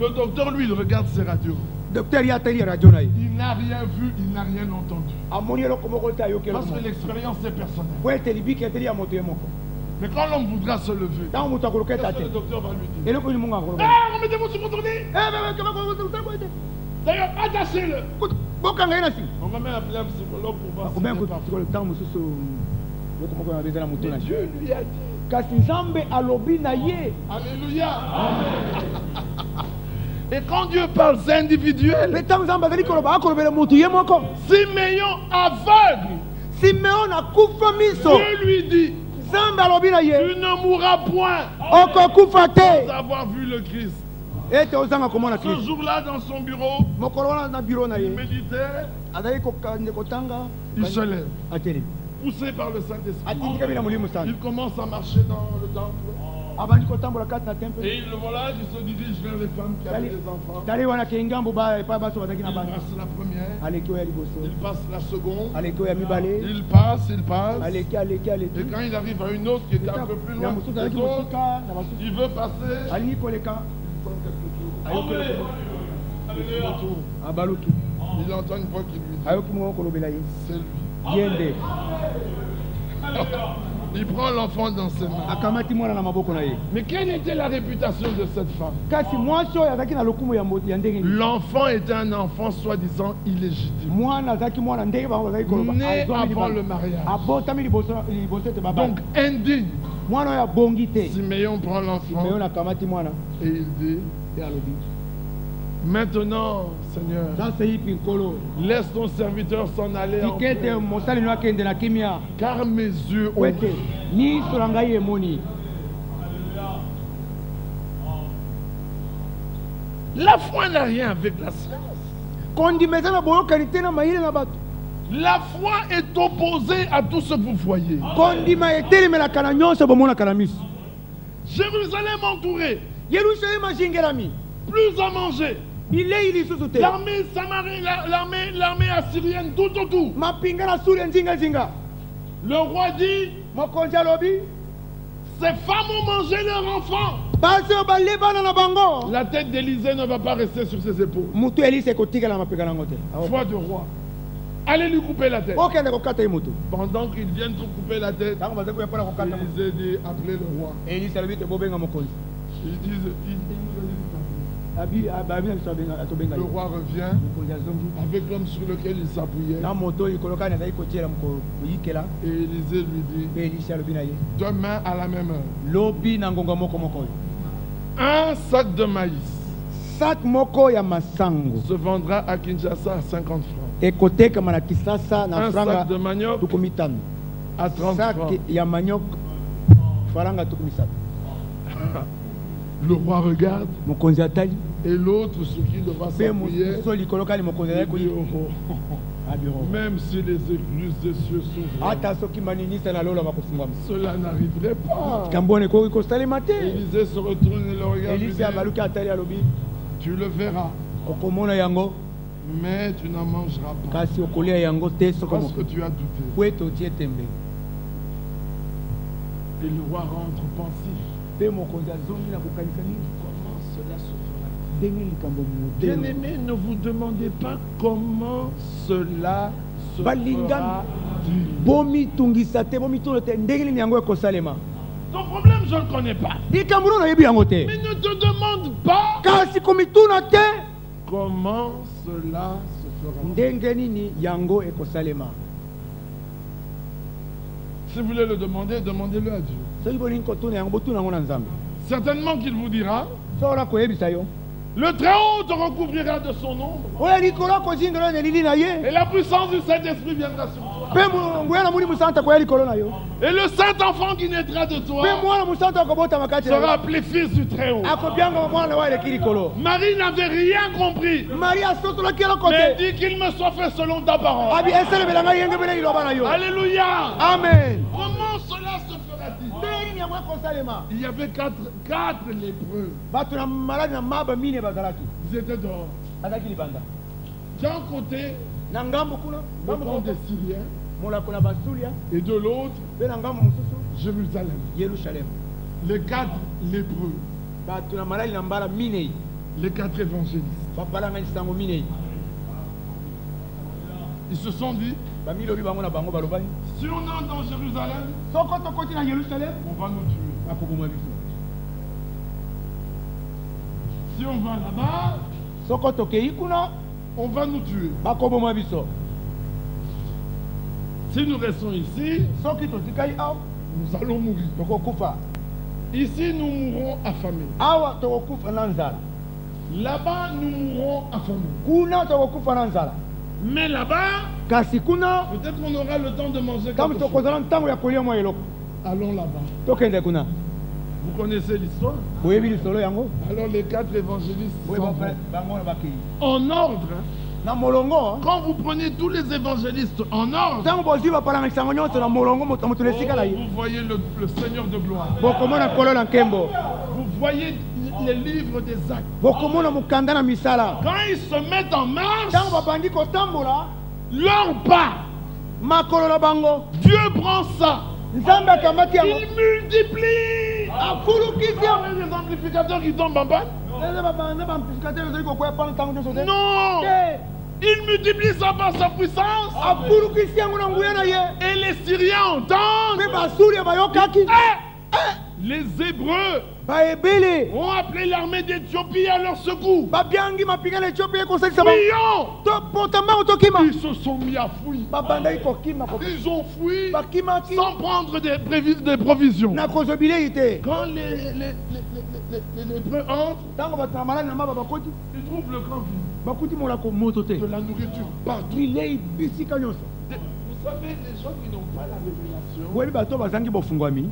Le docteur, lui, il regarde ses radios. docteur ye atali radio na ye Il n'a rien vu, il n'a rien entendu. amoni eloko moko te ayoki Parce eloko que l'expérience est personnelle. po ete libiki eteli ya moto ye moko Mais quand l'homme voudra se lever, ntango moto akoloka qu'est-ce eta que le te docteur va lui dire? eloko nini mungu akoloba Remettez-vous sur votre lit. te D'ailleurs, attachez-le. bokanga ye na nsima On va même appeler un psychologue pour voir si akobenge c'est pas faux. ntango mosusu eloko moko eza na moto Mais na ye Dieu lui a dit, kasi nzambe alobi na ye Alléluia. Et quand Dieu parle, c'est individuel. mpe ntango nzambe azali koloba akolobela motu ye moko Siméon aveugle, simeon akufa miso Dieu lui dit, nzambe alobi na ye tu ne mourras point okokufa te sans avoir vu le Christ. ete ozanga komona Ce kristo jour-là, dans son bureau, mokolo wana na biro na il ye méditait, azali kotanga il se lève, atelemi poussé par le Saint-Esprit. atindikami na molimo sana Il commence à marcher dans le temple. abandi kotambola kati na temple Et le voilà qui se dirige vers les femmes qui avaient des enfants. tali wana ke ngambo epai baso bazalaki Il na bana passe la première, aleki oyo ya liboso il passe la seconde, aleki oyo ya mibale il passe. aleki Et quand il arrive à une autre qui était un peu plus ya loin, mosusu les azalaki autres, mosika na basusu il veut passer. alingi koleka ayoki eloko moko. abaluki Il entend une voix qui lui dit, ayoki moko kolobela ye c'est lui. ye nde Il prend l'enfant dans ses mains. akamati mwana na maboko na ye Mais quelle était la réputation de cette femme? kasi mwasi oyo azalaki na lokumu ya ndenge nini L'enfant était un enfant soi-disant illégitime. mwana azalaki mwana ndenge bango bazalaki koloba Né azwami avant libala. le mariage. abotami liboso ete babala Donc indigne. mwana oyo abongi te Siméon prend simeon l'enfant akamati mwana et il dit, te alobi maintenant, Seigneur, sasa yipi nkolo laisse ton serviteur s'en aller en tika ete paix, mosali no akende na kimia car mes yeux po ont ete vu. miso na ngai emoni La foi n'a rien avec la science. kondima eza na boyokani te na mayele na bato La foi est opposée à tout ce que vous voyez. kondima etelemelaka na nyonso bomonaka na miso Jérusalem entourée, yerusalema azingelami plus à manger. bilei lisusu te L'armée samaritaine, l'armée assyrienne, tout autour. mapinga na suri nzingazinga Le roi dit, mokonzi alobi ces femmes ont mangé leurs enfants. basi oyo balie bana na bango La tête d'Élysée ne va pas rester sur ses épaules. motu elise ekotikala mapinga nango te Foi de roi. allez lui couper la tête. okende kokata ye moto Pendant qu'ils viennent pour couper la tête, ntango baza koya mpona kokata moto Élisée dit appelez le roi. elisa alobi te bobenga mokonzi Ils disent, abi na biso atobenga le ye roi revient mokonzi azongi avec l'homme sur lequel il s'appuyait. na moto likolo kani azali kotiela koyikela Et Élisée lui dit, mpe elisa alobi na ye demain à la même heure, lobi na ngonga moko moko oyo un sac de maïs sak moko ya masango se vendra à Kinshasa à 50 francs. ekotekama na kisasa na Un franga sac de manioc tuku mitano à 30 sak francs. ya maniok faranga tuku misato Le roi regarde mokonzi atali et l'autre sur qui le roi mpe s'appuyait, mosusu likolo kani mokonzi azali il dit, koyi oh, abiro même si les écluses des cieux s'ouvrent, ata soki maninisa na lolo bakofungwama cela n'arriverait pas. kambo wana ekoki kosalema te Élisée se retourne et le regarde. Lui elisa dit, abaluki atali alobi tu le verras, okomona yango mais tu n'en mangeras pas kasi okolia yango te soko parce moko que tu as douté. po ete otie tembe Et le roi rentre pensif. mpe mokonzi azongi na kokanisa nini Comment cela se fera-t-il? ndenge likambo modele Bien-aimés, ne vous demandez pas comment cela se Balingami. fera-t-il. bomitungisa te bomituna te ndenge nini yango ekosalema Ton problème, je ne le connais pas. likambo no nayebi yango te Mais ne te demande pas kasi komituna te comment cela se fera. ndenge nini yango ekosalema Si vous voulez le demander, demandez-le à Dieu. soki bolingi kotuna yango botuna yango na nzambe Certainement qu'il vous dira, so ola koyebisa yo le Très-Haut te recouvrira de son ombre oyo likolo akozingela na elili na ye et la puissance du Saint-Esprit viendra sur toi. mpe nguya na moni mosanta koya likolo na yo Et le Saint-Enfant qui naîtra de toi mpe mwana mosanta akobotama kati na sera yo appelé fils du Très-Haut. akobianga mwana na yo eleki likolo Marie n'avait rien compris, maria asotolaki eloko mais te dit qu'il me soit fait selon ta parole. abi eselebela ngai yenge mbele liloba na yo Alléluia. amen Comment cela se fera-t-il? ndenge nini yango ekosalema Il y avait quatre lépreux. bato na maladi na maba mine bazalaki Ils étaient dehors. azalaki libanda D'un côté, na ngambo kuna le ngambo camp moko des Syriens molako na basulia et de l'autre, mpe na ngambo mosusu Jérusalem. yerusalemu Les quatre lépreux, bato na maladi na mbala minei les quatre évangélistes. bapalangani sango minei Ils se sont dit, bamilobi bango na bango balobani si on entre dans Jérusalem, soko tokoti na yerusalemu on va nous tuer. akoboma biso Si on va là-bas, soko tokei kuna on va nous tuer. bakoboma biso Si nous restons ici, soki totikali awa nous allons mourir. tokokufa Ici, nous mourrons affamés. awa tokokufa na nzala Là-bas, nous mourrons affamés. kuna tokokufa na nzala Mais là-bas, kasi kuna peut-être qu'on aura le temps de manger ntango quelque chose. tokozala ntango ya kolia mwa eloko Allons là-bas. tokende kuna Vous connaissez l'histoire? boyebi lisolo yango Alors les quatre évangélistes boye s'en vont. bango na bakei En ordre. Hein. na molongo Quand vous prenez tous les évangélistes en ordre, ntango bozwi bapalanganisa yango nyonso na molongo moto na esika na ye vous voyez le Seigneur de gloire. bokomona nkolo na nkembo Vous voyez les livres des actes. bokomona mokanda na misala Quand ils se mettent en marche, ntango babandi kotambola leur pas, makolo na bango Dieu prend ça. nzambe akamati yango Il multiplie. afulukisi yango Avec les amplificateurs qui tombent en panne. na baamplificateur ezali kokwea pana ntango nyonso te Non. te Il multiplie ça par sa puissance. afulukisi yango na nguya na ye Et les Syriens entendent. mpe basuria bayokaki Les Hébreux baebele ont appelé l'armée d'Éthiopie à leur secours. babyangi mapinga na ethiopia ekosalisa bango Fuyons. topota mbango tokima Ils se sont mis à fuir. babandaki kokima Ils ont fui bakimaki sans prendre des provisions. na kozwa bilei te Quand les lépreux entrent, ntango bato na maladi na maba bakoti ils trouvent le camp vide. bakuti molako moto te De la nourriture partout. bilei bisika nyonso Vous savez, les gens qui n'ont pas la révélation, boyebi bato bazangi bofungwami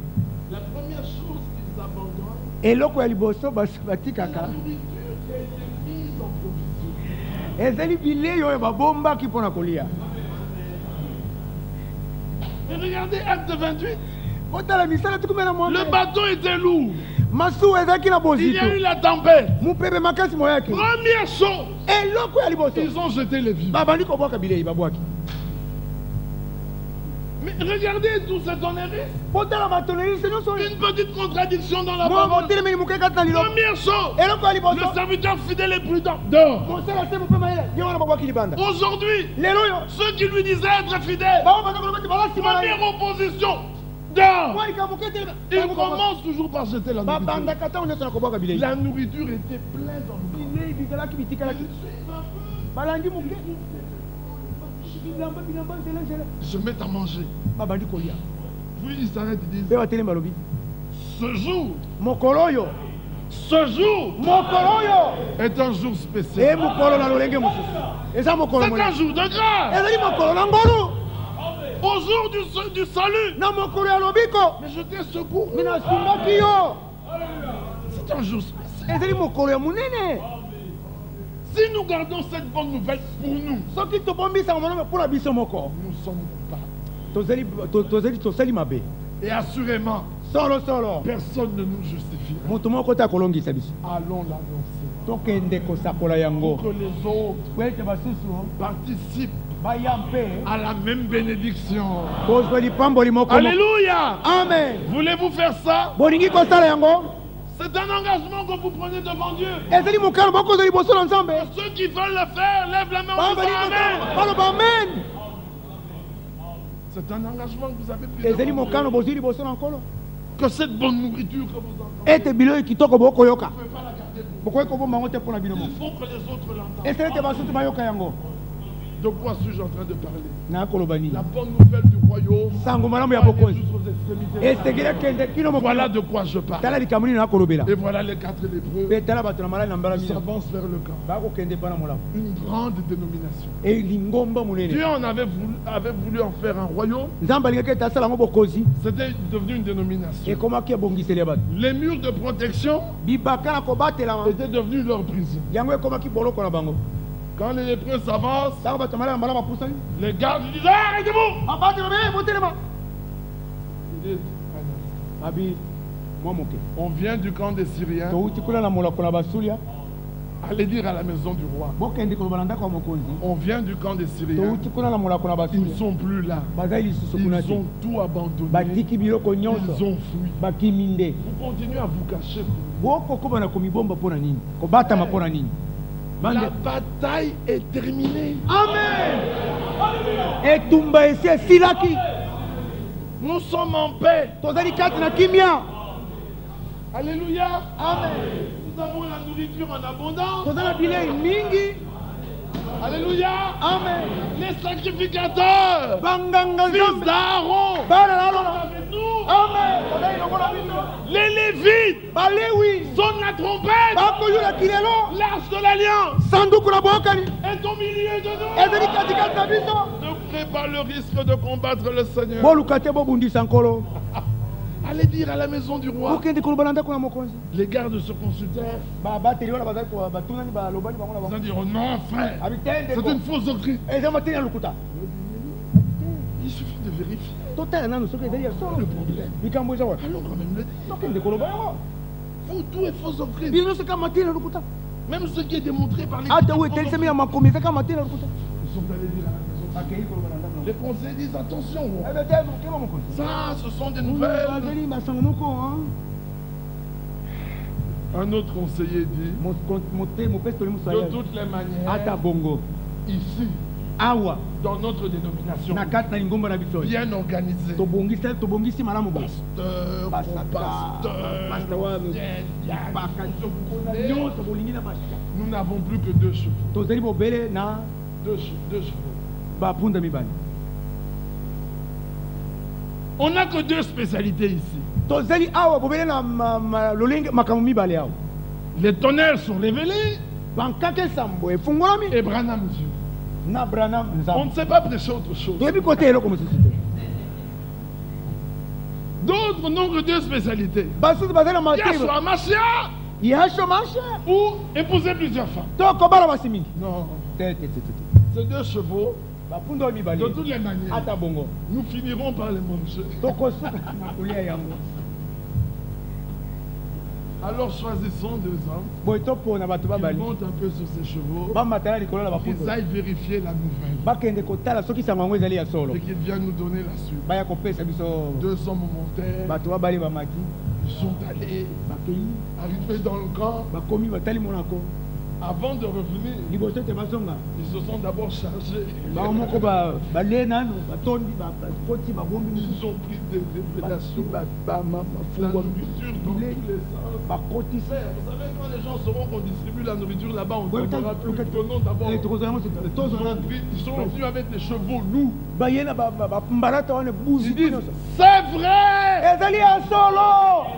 la première chose qu'ils abandonnent, eloko ya liboso c'est batikaka la nourriture qui a été mise en provision. ezali bilei oyo babombaki mpo na kolia Et regardez Acte 28. otala misala tikumela mwa Le bateau était lourd. masuwa ezalaki na Il y bozito a eu la tempête. mopepe makasi moyaki Première chose, eloko ya liboso ils ont jeté les vivres. babandi kobwaka bilei babwaki Mais regardez tout cet honnêterie. botala batonelisi nyonso Une petite contradiction dans la mo parole. motelemeli moke kati na lilo Première chose, eloko ya le liboso serviteur fidèle et prudent dehors. mosala se mope mayele ye wana babwaki libanda Aujourd'hui, lelo oyo ceux qui lui disaient être fidèles, bao baza koloba ti baza nsima na ye première opposition, dehors. mwalika moke te Il commence toujours par jeter la nourriture. babandaka ntango nyonso na kobwaka bilei La nourriture était pleine d'orgueil. bilei bikalaki bitikalaki balangi moke bilamba nzelenzele Je mets à manger. babandi kolia Puis il s'arrête et dit, mpe batelemi balobi ce jour mokolo oyo est un jour spécial. mokolo na lolenge mosusu eza mokolo C'est un jour de grâce. ezali mokolo na ngolu Au jour du salut. na mokolo ya lobiko Mais je t'ai secouru. mina sungaki yo C'est un jour spécial. ezali mokolo ya monene Si nous gardons cette bonne nouvelle pour nous, soki tobombisaka monome mpo na biso moko nous sommes coupables. tosali mabe Et assurément, solosolo personne ne nous justifie. moto moko te akolongisa biso Allons l'annoncer. tokende kosakola yango Pour que les autres po ete basusu participent baya mpe à la même bénédiction. kozwa lipamboli moko Alléluia. amen Voulez-vous faire ça? bolingi kosala yango C'est un engagement que vous prenez devant Dieu. ezali mokano bokozwa liboso na nzambe Ceux qui veulent le faire, lèvent la main en disant Amen. baloba amen C'est un engagement que vous avez pris ezali devant mokano Dieu. bozwi liboso na nkolo Que cette bonne nourriture que vous entendez, ete biloko kitoko bokoyoka vous ne pouvez pas la garder pour vous. bokoki kobomba yango te mpo na bino Il moko faut que les autres l'entendent. esili ete basusu bayoka yango De quoi suis-je en train de parler? nakoloba nini La bonne nouvelle du royaume. sango malamu ya Pas aller bokonzi jusqu'aux extrémités. esengeli ekende kino Voilà mokolo de quoi je parle. tala likambo nini nakolobela Et voilà les 4 lépreux. mpe tala bato na malali na mbala Ils mino s'avancent vers le camp. bakokende mpa na molamu Une grande dénomination. elingomba Dieu monene en avait voulu en faire un royaume. nzambe alingaki ete asala yango bokonzi C'était devenu une dénomination. ekomaki ebongiseli ya bato Les murs de protection bibaka na kobatelama étaient devenus leur prison. yango ekomaki boloko na bango Quand les lépreux s'avancent, ntango bato na malali na mbala bapusani les gardes disent arrêtez-vous. babatela be botelema Ils disent, abi mwa moke on vient du camp des Syriens. touti kuna na molako na basulia Allez dire à la maison du roi. bokende koloba na ndako ya mokonzi On vient du camp des Syriens. touti kuna na molako na Ils ne basulia sont plus là. bazali lisusu kuna Ils te ont tout abandonné. batiki biloko Ils nyonso ont fui. bakimi nde Vous continuez à vous cacher. bokokoba na komibomba mpo na nini kobatama mpo na nini La bataille est terminée. amen etumba esi esilaki Nous sommes en paix. tozali kati na kimia Alléluia. amen Nous avons la nourriture en abondance. toza na bilei mingi Alléluia. amen Les sacrificateurs, banganga fils nzambe d'Aaron, bana na lona avec nous. amen tozali longola biso Les Lévites balewi sonnent la trompette. bakoyulaki lelo L'arche de l'alliance sanduku na boyokani est au milieu de nous. ezali katikati na biso Ne prenez pas le risque de combattre le Seigneur. boluka te bobundisa nkolo Allez dire à la maison du roi. bokende koloba na ndako na mokonzi Les gardes se consultèrent. babateli wana bazali batunani balobani bango na Ils bango ont dit, oh non, frère, abi c'est tende une fausse doctrine. eza mateni ya lokuta Il suffit de vérifier. totala nano soki ezali ya Le solo problème. likambo eza wana Allons quand même le dire. tokende koloba yango Vous, tout est fausse doctrine. bino nyonso eka mateni ya lokuta Même ce qui est démontré par les ata oyo etelisami ya makomi eza eka mateni ya lokuta Ils sont allés dire à la maison. akei koloba na ndako Les conseils disent attention. ebe te kema mokonzi Ça, ce sont des nouvelles. bazali basango moko Un autre conseiller dit, mopesi toli mosu de toutes les ata manières, bongo ici, awa dans notre dénomination, na kati na lingomba na biso bien organisée, tobongisi malamu bo pasteur, Pasteur wana, baka nyonso bolingi na bashika nous n'avons plus que 2 chevaux. tozali bobele na 2 chevaux. bapunda mibale On n'a que 2 spécialités ici. tozali awa bobele na lolenge makambo mibale awa Les tonnerres sont révélés bankaka esambo efungolami et Branham Dieu. na branam On nzambe ne sait pas prêcher autre chose. toyebi kote eloko mosusu te D'autres n'ont que 2 spécialités. basusu bazali na matebo Yahshua Mashiach yasho mashe ou épouser plusieurs femmes. tokobala basi mingi Non, te ces 2 chevaux, bapunda oyo mibale de toutes les manières, ata bongo nous finirons par les manger. tokosuka na kolia yango Alors choisissons 2 hommes. boye topona bato Ils babali montent un peu sur ces chevaux. bamatala likolo na Qu'ils bafuto aillent vérifier la nouvelle. bakende kotala soki sango yango ezali ya solo Et qu'ils viennent nous donner la suite. baya kopesa biso 2 hommes montèrent. bato babali bamaki Ils sont allés. bakei Arrivés dans le camp. bakomi batali monako Avant de revenir, liboso ete bazonga ils se sont d'abord chargés. bango moko balee nano batondi bakoti babombi Ils ont pris des révélations. La bafungwa nourriture dans tous les sens. bakotisa Frère, vous savez, quand les gens sauront qu'on distribue la nourriture là-bas, on ne Ouais, donnera plus. peut-être- Donnons d'abord. Ils sont venus avec des chevaux lourds. baye na bambalata wana Ils buzi disent, c'est vrai! ezali ya solo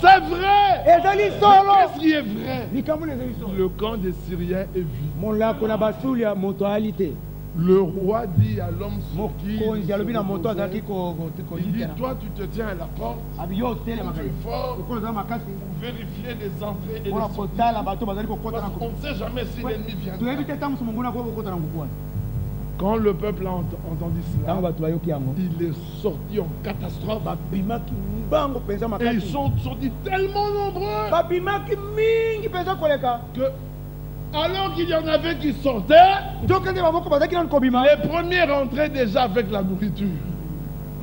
C'est vrai! ezali solo Qu'est-ce qui est vrai? likambo na ezali solo Le camp des Syriens est vide. molako na basuli ya moto ayali te Le roi dit à l'homme sur qui mokonzi il alobi na se moto azalaki reposait, il dit, kodikela toi tu te tiens à la porte abi yo otelema tu es fort lokola ozala makasi pour vérifier les entrées et les mpona sorties. kotala bato bazali kokota na Parce qu'on ne sait jamais si l'ennemi toyebi viendra. te ntango monguna ko kokota na nguku wana Quand le peuple a entendu ntango cela, bato bayoki yango il est sorti en catastrophe. babimaki mbango mpenza Et ils makasi sont sortis tellement nombreux babimaki mingi mpenza koleka que, alors qu'il y en avait qui sortaient, nzokende baboko bazalaki nanu kobima les premiers rentraient déjà avec la nourriture.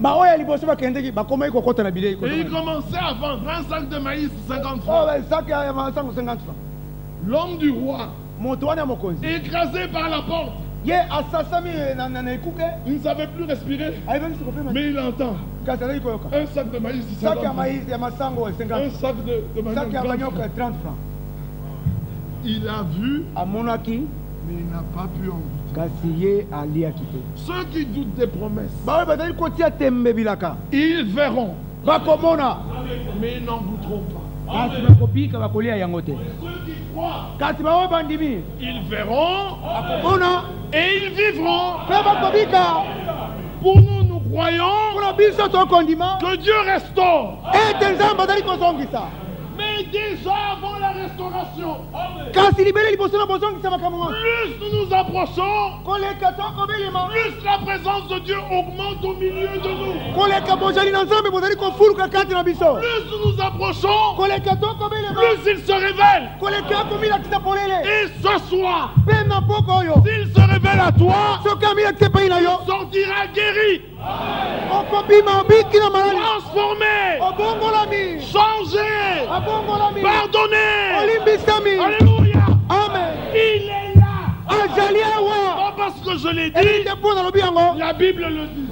baoyo ya liboso bakendeki bakomaki kokota na bilei Et ils commençaient à vendre un sac de maïs 50 oyo francs. basaki ya masango 50 francs L'homme du roi, moto wana ya mokonzi écrasé par la porte, ye asasami na ekuke il ne savait plus respirer, ayebangisi kopema mais il entend kasi azali koyoka un sac de maïs 50 saki ya francs, maïs ya masango un 50 sac de manioc saki ya 30 manioc francs. 30 francs Il a vu, amonaki mais il n'a pas pu en goûter. kasi ye aliaki te Ceux qui doutent des promesses, baoyo bazali kotia tembe bilaka ils verront, bakomona mais ils n'en goûteront pas. kasi bakobika bakolia yango te Ceux qui croient, kasi baoyo bandimi ils verront bakomona et ils vivront. mpe bakobika Pour nous, nous croyons mpona biso tokondima que Dieu restaure. ete nzambe azali kozongisa Mais déjà avant la restauration, kasi libele liboso na bozongisa makambo wana plus nous nous approchons, koleka tokobelema plus la présence de Dieu augmente au milieu de nous. koleka bozali na nzambe bozali kofuluka kati na biso Plus nous nous approchons, koleka tokobelema plus il se révèle. koleka komilakisa polele Et ce soir, mpe na poko oyo s'il se révèle à toi, soki amilakisa epai na yo tu sortiras guéri, okobima obiki na malali transformé, obongolami changé, abongolami pardonné. olimbisami Alléluia. amen Il est là. azali awa Pas parce que je l'ai elili dit, te mpo nalobi yango la Bible le dit.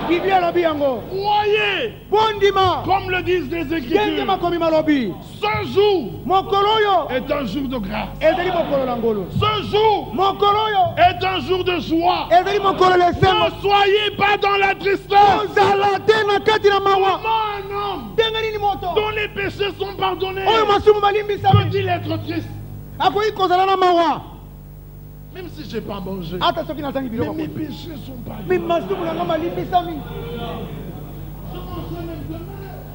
biblia alobi yango Croyez, bondima comme le disent les ndenge Écritures. makomi malobi Ce jour mokolo oyo est un jour de grâce. ezali mokolo na ngolu Ce jour mokolo oyo est un jour de joie. ezali mokolo Ne lesengo soyez pas dans la tristesse. ozala te na kati na mawa Comment un homme ndenge nini moto dont les péchés sont pardonnés oyo masumu balimbisami peut-il être triste? akoki kozala na mawa Même si je n'ai pas mangé. ata soki nazangi Mais biloko mes kolia. péchés sont mi pardonnés. masumu na nga malimbisami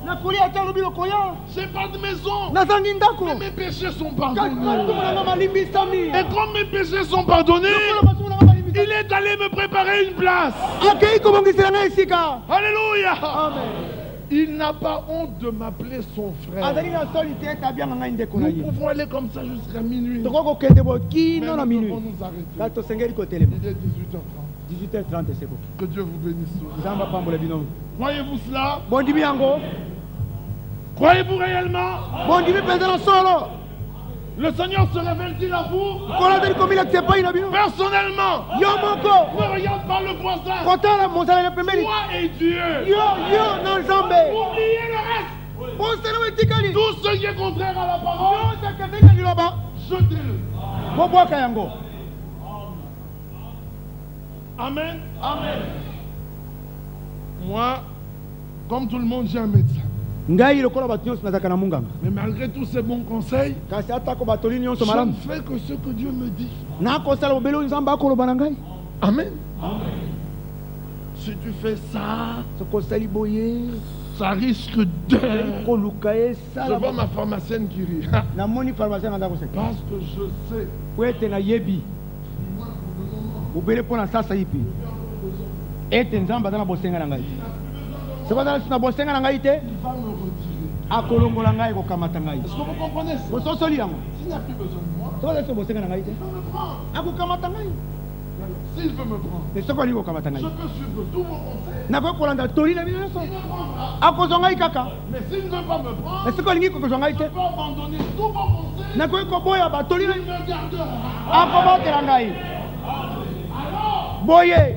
nakolia ata alobi lokoya Je n'ai pas de maison. nazangi ndako Mais mes péchés sont kasi masumu na pardonnés. nga malimbisami Et comme mes péchés sont pardonnés, lokola masumu na nga malimbisami il est allé me préparer une place. akei kobongisela nga esika Alléluia. amen Il n'a pas honte de m'appeler son frère. azali na soli te ete abianga ngai ndeko na Nous ye pouvons aller comme ça jusqu'à minuit. tokoki kokende Mais bokino na nous minui devons nous arrêter. kasi tosengeli kotelema Il est 18h30. 18h30 eseko Que Dieu vous bénisse tous. nzambe apambola bino Croyez-vous cela? bondimi yango Croyez-vous réellement? bondimi mpenza na solo Le Seigneur se révèle-t-il à vous? kola azali komilakisa epai na bino Personnellement, yo moko ne regarde pas le voisin. kotala mozala na pembeni Toi et Dieu. yo na nzambe Oubliez le reste. bosana etikali Tout ce qui est contraire à la parole, yosekeseki na liloba jetez-le. bobwaka yango Amen. amen Moi, comme tout le monde, j'ai un médecin. ngai lokola bato nyonso nazalaka na munganga Mais malgré tous ces bons conseils, kasi atako batoli je nyonso ne malamu fais que ce que Dieu me dit. nakosala bobele oyo nzambe akoloba na ngai Amen. Si tu fais ça, soki osali boye ça risque de... koluka Je esala vois ma pharmacienne qui rit. namoni pharmacien na ndako seka Parce que je sais. po ete nayebi bobele mpo na sasa yipi ete nzambe aza na bosenga na ngai soki azala na bosenga na ngai te Il va me retirer. akolongola ngai kokamata ngai. Est-ce que vous comprenez ça? Bososoli yango. S'il n'a plus besoin de moi, Tozo bosenga na ngai te. il va me prendre. Akokamata ngai. S'il veut me prendre, Mais soko ali kokamata je ngai. peux suivre tous vos conseils. Nakoki kolanda toli na bino nyonso. Il me prendra. Akozwa ngai kaka. Mais s'il ne veut pas me prendre, Mais soko alingi kokozwa ngai je te. peux abandonner tous vos conseils. Nakoki koboya batoli na Il me gardera. akobatela ngai. Boye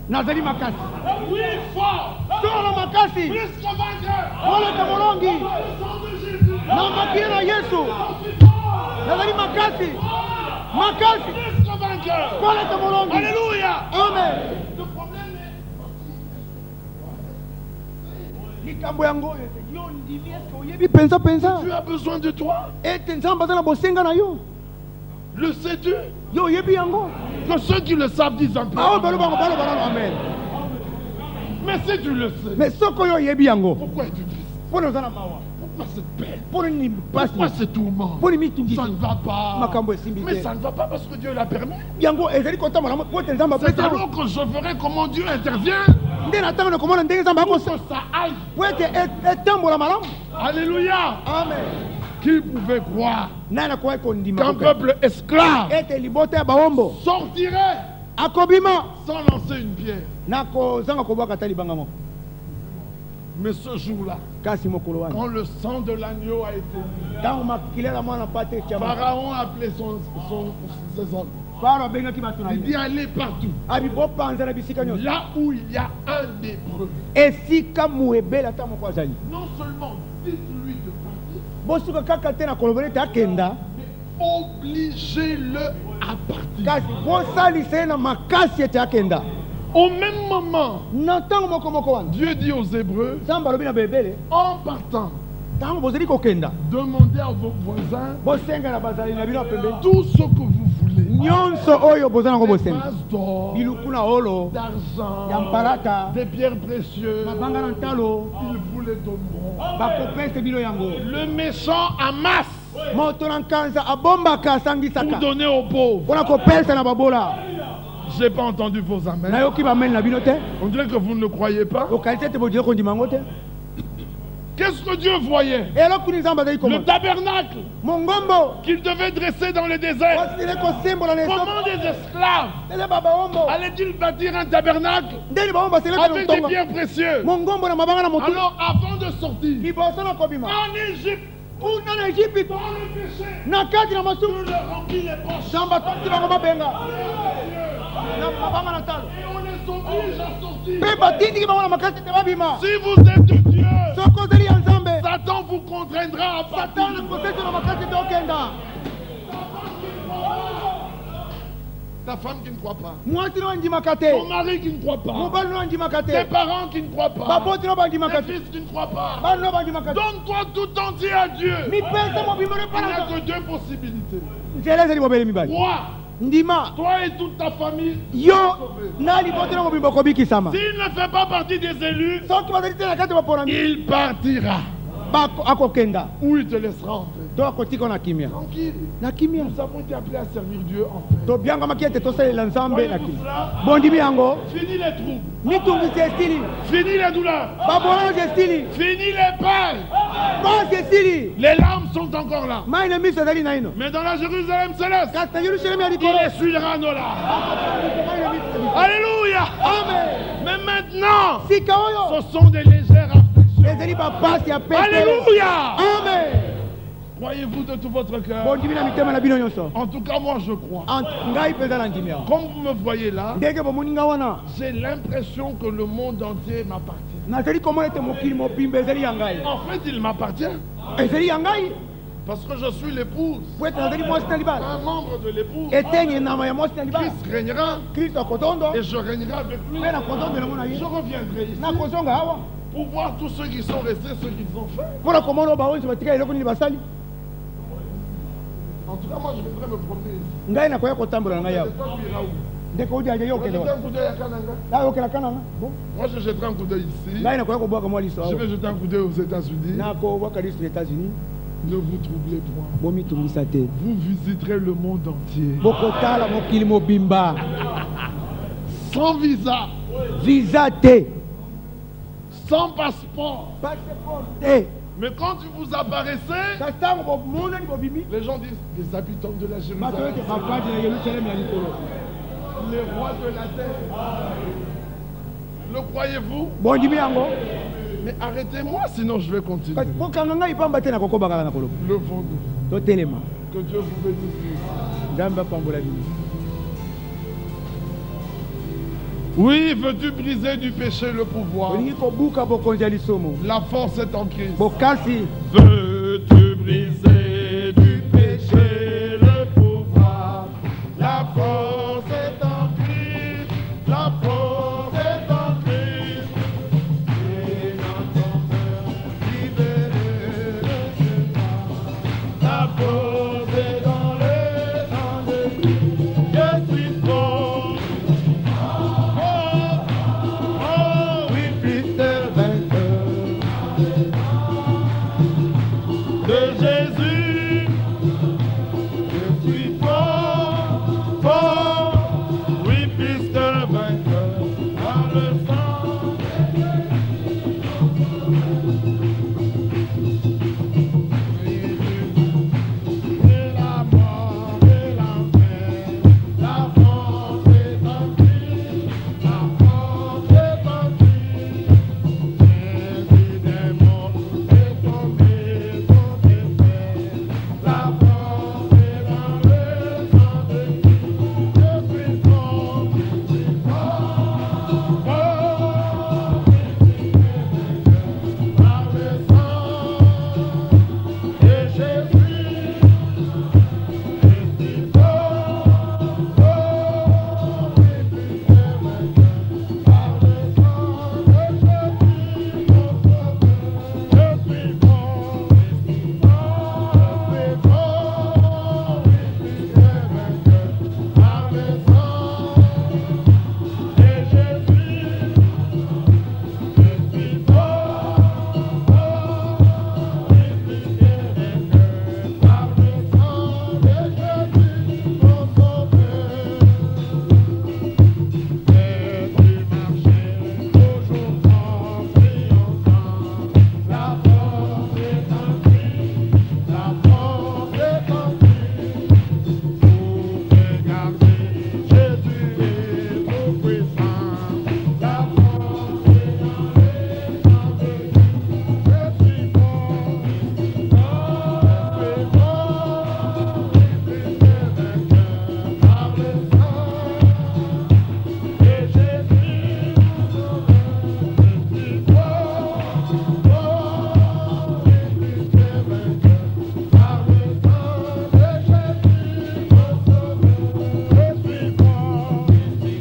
nazali makasi. Oui, fort. Tolo makasi. Plus que vainqueur. Koleka molongi. Le sang de Jésus. Na makili na Yesu. Nazali makasi. Makasi. Plus que vainqueur. Koleka molongi. Alléluia. Amen. Le problème est, Likambo yango oyo ete yo ndimi eske oyebi penza penza. tu as besoin de toi. Ete nzambe aza na bosenga na yo. Le sais-tu? Yo oyebi yango. Que ceux qui le savent disent un peu. Bao balo bango balo balo amen. Mais si tu le sais, Mais soko yo oyebi yango. pourquoi es-tu triste? Pona oza na mawa. Pourquoi cette peine? Pona ni basi. Pourquoi ce tourment? Pona mitungisi. Ça ne va pas. Makambo esimbi Mais te. ça ne va pas parce que Dieu l'a permis. Yango ezali kotambola po ete nzambe C'est apesa. alors que je ferai comment Dieu intervient Nde na ntango na komona ndenge nzambe pour akosa. que ça aille. Po ete etambola malamu. Alléluia. Amen. Qui pouvait croire Nani nakoki kondima qu'un kope. peuple esclave Ete libota ya bawombo sortirait akobima sans lancer une pierre? nakozanga kobwaka ata libanga moko. Mais ce jour-là, Kasi mokolo wana quand le sang de l'agneau a été mis, ntango makila na mwana pate etyama Pharaon a appelé ses hommes. faro abengaki bato na Il dit ye allez partout. abi bopanza na bisika nyonso Là où il y a un hébreu, esika moebele ata moko azali non seulement dites-lui de partir, bosuka kaka te na kolobela ete akenda mais obligez-le à partir. kasi bosalisa ye na makasi ete akenda. Au même moment, Na ntango moko moko wana Dieu dit aux Hébreux, nzambe alobi na bebele en partant, ntango bozali kokenda demandez à vos voisins bosenga na bazali na bino ya pembeni tout ce que vous voulez. nyonso oyo boza nango Des bosenga vases d'or, biluku na olo d'argent, ya mpalata des pierres précieuses. mabanga na ntalo Ils vous les donneront. bakopesa bino yango. Le méchant amasse Moto na nkanza abombaka pour asangisaka donner aux pauvres. mpona kopesa na babola. Je n'ai pas entendu vos amens. Nayoki bameni na bino te On dirait que vous ne le croyez pas. okanisi ete bodire kondima yango te. Qu'est-ce que Dieu voyait? eloko nini nzambe azali Le komona tabernacle mongombo qu'il devait dresser dans le désert. wasile kosembola na Comment des esclaves eze babawombo allaient-ils bâtir un tabernacle ndeni bawombo baseleka avec des lotonga pierres précieuses? mongombo na mabanga na motu Alors avant de sortir, liboso na kobima en Égypte, kuna na Egypte dans le péché, na kati na on masumu leur remplit les poches. nzambe atoti bango babenga na mabanga na talo Et on les oblige à sortir. mpe batindiki bango na makasi ete babima. Si vous êtes de Dieu, Soko ozali ya nzambe Satan vous contraindra à partir. satana akoseti na makasi ete okenda. Ta femme qui ne croit pas, mwasi no andimaka te ton mari qui ne croit pas, mobali no andimaka tes te parents qui ne croient pas, baboti no bandimaka tes te fils qui ne croient pas. bana no bandimaka te Donne-toi tout entier à Dieu. mipesa mobimbo no Il n'y a epalaka que deux possibilités. nzela ezali bobele mibali Toi, ndima toi et toute ta famille, yo na liboti no mobimbo okobikisama. s'il ne fait pas partie des élus, soki bazali te na kati baponami il partira. akokenda Ou il te laissera entrer. to akotika na kimia Tranquille. na kimia Nous avons été appelés à servir Dieu en paix. tobiangamaki ete tosalela nzambe na Voyez-vous kimia cela? bondimi yango Fini les troubles. mitungisi esili Fini les douleurs. babolange esili Fini les peines. pasi esili Les larmes sont encore là. mai na miso ezali na ino Mais dans la Jérusalem céleste, kasi na yerusalemi ya il likolo essuiera nos larmes. mai na miso ezali. Alléluia. amen Mais maintenant, sika oyo ce sont des légères afflictions. ezali bapasi ya pete. Alléluia. amen Croyez-vous de tout votre cœur? bondimi na mitema na bino nyonso En tout cas, moi, je crois. ngai mpenza na ndimi yango Comme vous me voyez là, ndenge bomoni nga wana j'ai l'impression que le monde entier m'appartient. nazali komona ete mokili mobimba ezali ya ngai En fait, il m'appartient ezali ya ngai parce que je suis l'épouse, po ete nazali mwasi na libala un membre de l'épouse. etenge nyama ya mwasi na libala Christ régnera kristo akotondo et je régnerai avec lui. mpe nakotondela na ye Je reviendrai ici nakozonga awa pour voir tous ceux qui sont restés, ce qu'ils ont fait. mpo na komona oyo baonzi batika eloko nini basali. En tout cas, moi, je viendrai me promener ici. ngai nakoya kotambola na ngai Et awa toi, tu iras où? ndeko odi aje yo Moi, je okende jeter wa un coup d'œil à Kananga. na yokela kananga bon Moi, je jetterai un coup d'œil ici. ngai nakoya kobwaka mwa liso Je awa vais jeter un coup d'œil aux États-Unis. nakobwaka liso na états-unis Ne vous troublez point. bomitungisa te Vous visiterez le monde entier. bokotala mokili mobimba Sans visa, visa te sans passeport, passeport te Mais quand tu vous apparaissez, les gens disent les habitants de la Jérusalem, les rois de la terre. Le croyez-vous? Mais arrêtez-moi, sinon je vais continuer. Le fond. Que Dieu vous bénisse. Oui, veux-tu briser du péché le pouvoir? La force est en Christ. Veux-tu briser du péché le pouvoir? La force est en Christ. La force est en Christ. Et dans ton cœur, libérer le chemin. La force est dans le sang de Christ. Je suis fort. Oui, plus de vainqueur de Jésus. Je suis fort, oui, plus que le vainqueur dans le sang. Et la mort et l'enfer, la force est en Christ, la force est en Christ. Jésus des morts est tombé, son défait, la force est dans le sang de Christ. Je suis fort, par le sang de Jésus. Je suis fort, par le sang de Jésus, mon sauveur. Je suis fort, par le sang de Jésus. Je suis fort, par le sang de Jésus, mon sauveur. Et tu marchais toujours en triomphant. La force est en Christ, la force est en Christ. Pour regarder, Jésus est tout puissant. La force est dans le sang de Christ. Je suis fort, plus que vainqueur par le sang de Jésus. Je suis fort, plus que vainqueur par le sang de Jésus, mon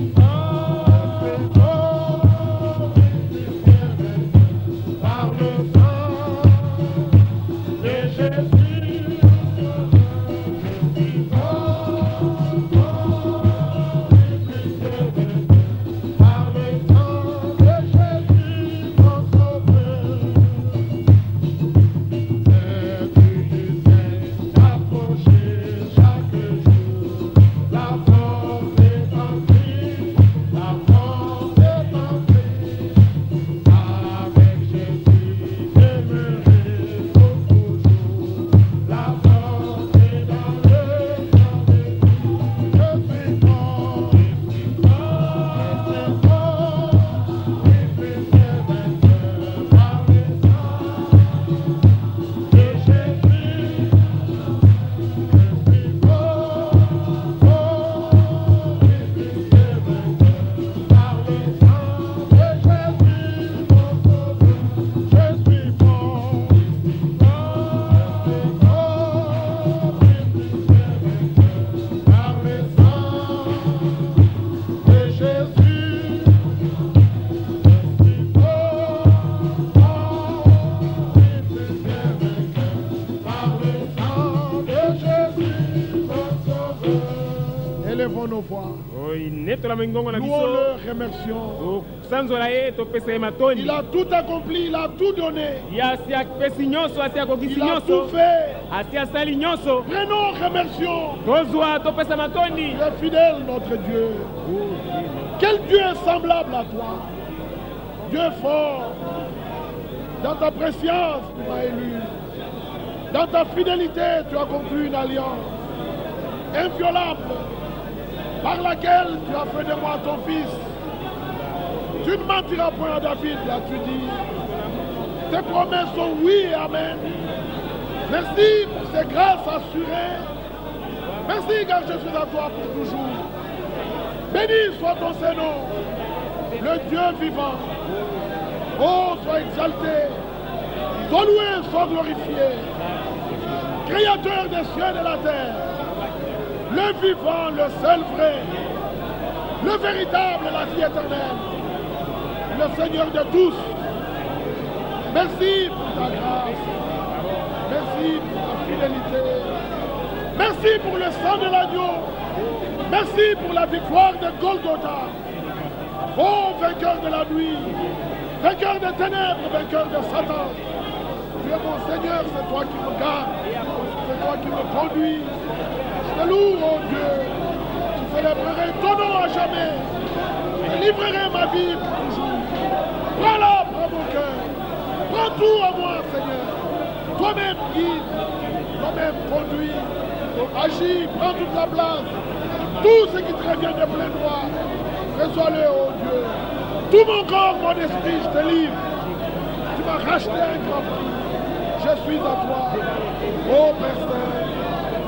sauveur. Je suis fort, plus que vainqueur par le sang de Jésus. Par le sang de Jésus, mon sauveur. Et tu sais t'approcher chaque jour. La force est en Christ, la force est en Christ. Avec Jésus, j'aimerai pour toujours. La force est dans le sang de Christ. Je suis fort, plus que vainqueur par le sang de Jésus. Je suis fort, plus que vainqueur par le sang de Jésus, mon sauveur. Je suis fort, plus que vainqueur par le sang de Jésus. Élevons nos voix. Louons-le, remercions. Il a tout accompli, il a tout donné. Il a tout fait. Prenons, remercions. Tu es fidèle, notre Dieu. Quel Dieu est semblable à toi? Dieu fort, Dans ta préscience, tu m'as élu. Dans ta fidélité, tu as conclu une alliance inviolable par laquelle tu as fait de moi ton fils. Tu ne mentiras point à David, l'as-tu dit. Tes promesses sont oui et amen. Merci pour ces grâces assurées. Merci car je suis à toi pour toujours. Béni soit ton Seigneur, le Dieu vivant. Oh, sois exalté, sois loué, sois glorifié. Créateur des cieux et de la terre, le vivant, le seul vrai, le véritable, la vie éternelle, le Seigneur de tous. Merci pour ta grâce, merci pour ta fidélité, merci pour le sang de l'agneau, merci pour la victoire de Golgotha. Oh, vainqueur de la nuit, vainqueur des ténèbres, vainqueur de Satan. Tu es mon Seigneur, c'est toi qui me gardes, c'est toi qui me conduis. Je te loue, oh Dieu, je célébrerai ton nom à jamais. Je livrerai ma vie pour toujours. Prends-la, prends mon cœur. Prends tout à moi, Seigneur. Toi-même guide, toi-même conduis. Agis, prends toute la place. Tout ce qui te revient de plein droit, reçois-le, oh Dieu. Tout mon corps, mon esprit, je te livre. Tu m'as racheté un grand prix. Je suis à toi, oh Père Saint.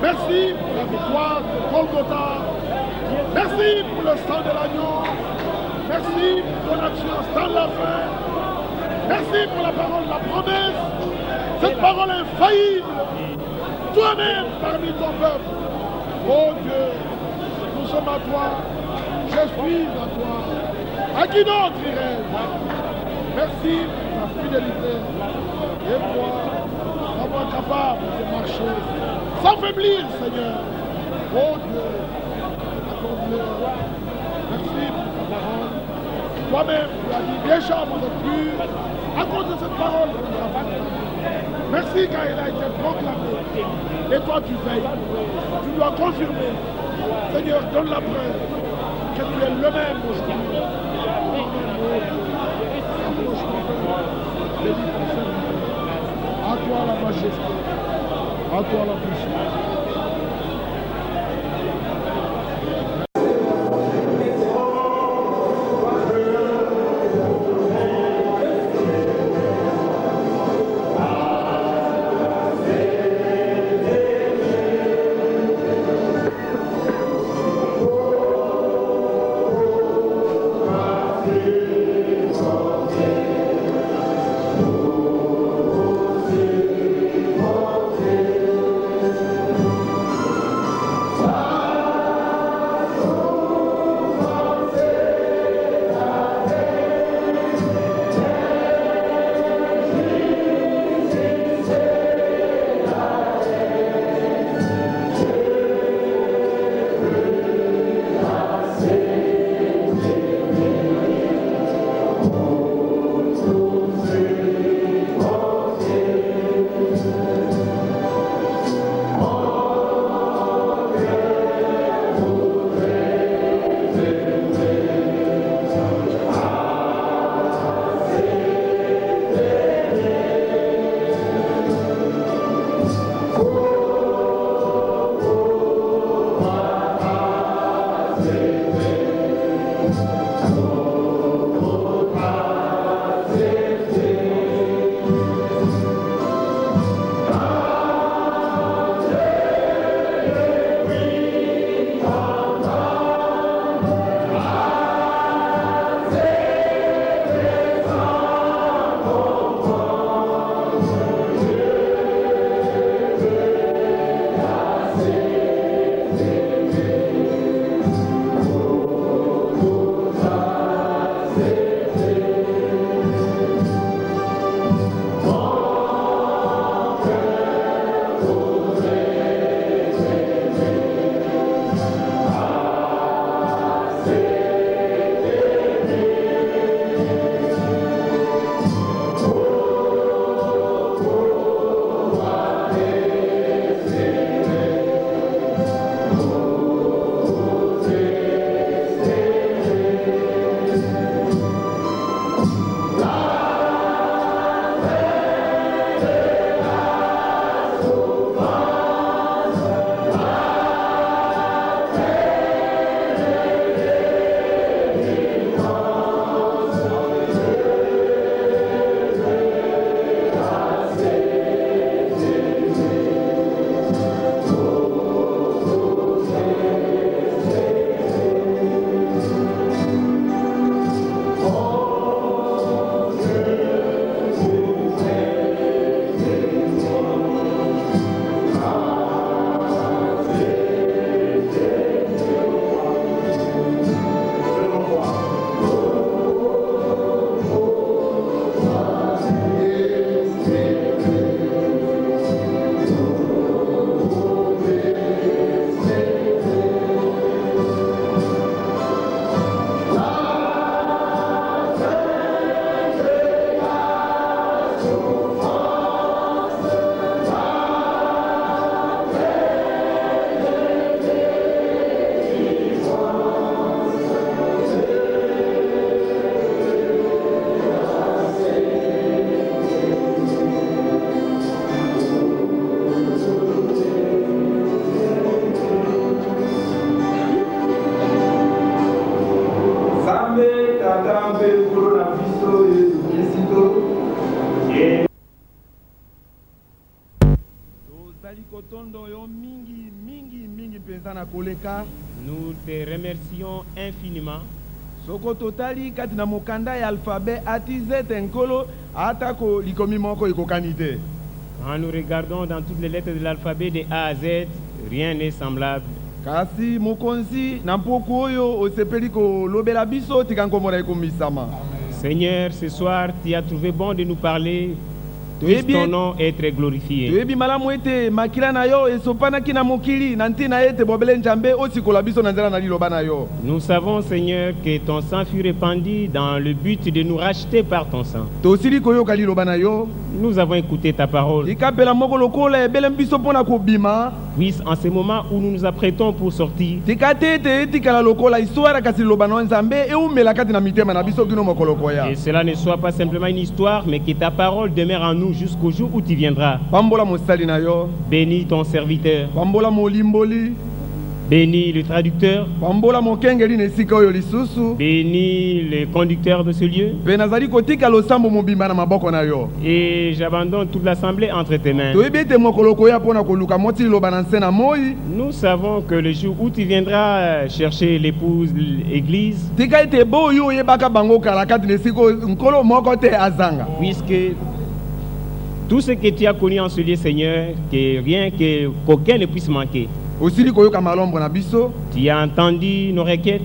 Merci pour la victoire de Golgotha. Merci pour le sang de l'agneau. Merci pour ton action dans la fin. Merci pour la parole, la promesse. Cette parole infaillible. Toi-même parmi ton peuple. Oh Dieu, nous sommes à toi. Je suis à toi. À qui d'autre irai-je? Merci pour ta fidélité. Et moi, rends-moi capable de marcher sans faiblir, Seigneur. Oh Dieu, accorde-le. Merci pour ta parole. Toi-même, tu as dit déjà, vous êtes pur. À cause de cette parole, merci car elle a été proclamée. Et toi, tu veilles. Tu dois confirmer. Seigneur, donne la preuve que tu es le même aujourd'hui. À toi la majesté, à toi la puissance. Nous te remercions infiniment. Soko totali kati na mokanda ya alphabet atize tenkolo atako likomi moko ikokanite. Quand nous regardons dans toutes les lettres de l'alphabet de A à Z, rien n'est semblable. Kasi mokonzi na mpoku oyo osepeli ko lobela biso tikankomona ikomisama. Seigneur, ce soir, tu as trouvé bon de nous parler. Puisse ton nom être glorifié. Nous savons, Seigneur, que ton sang fut répandu dans le but de nous racheter par ton sang. Nous avons écouté ta parole. Puisse en ce moment où nous nous apprêtons pour sortir, que cela ne soit pas simplement une histoire, mais que ta parole demeure en nous jusqu'au jour où tu viendras. Bénis ton serviteur. Bénis le traducteur. Bénis le conducteur de ce lieu. Et j'abandonne toute l'assemblée entre tes mains. Nous savons que le jour où tu viendras chercher l'épouse, l'église, puisque tout ce que tu as connu en ce lieu, Seigneur, que rien qu'aucun ne puisse manquer. Tu as entendu nos requêtes.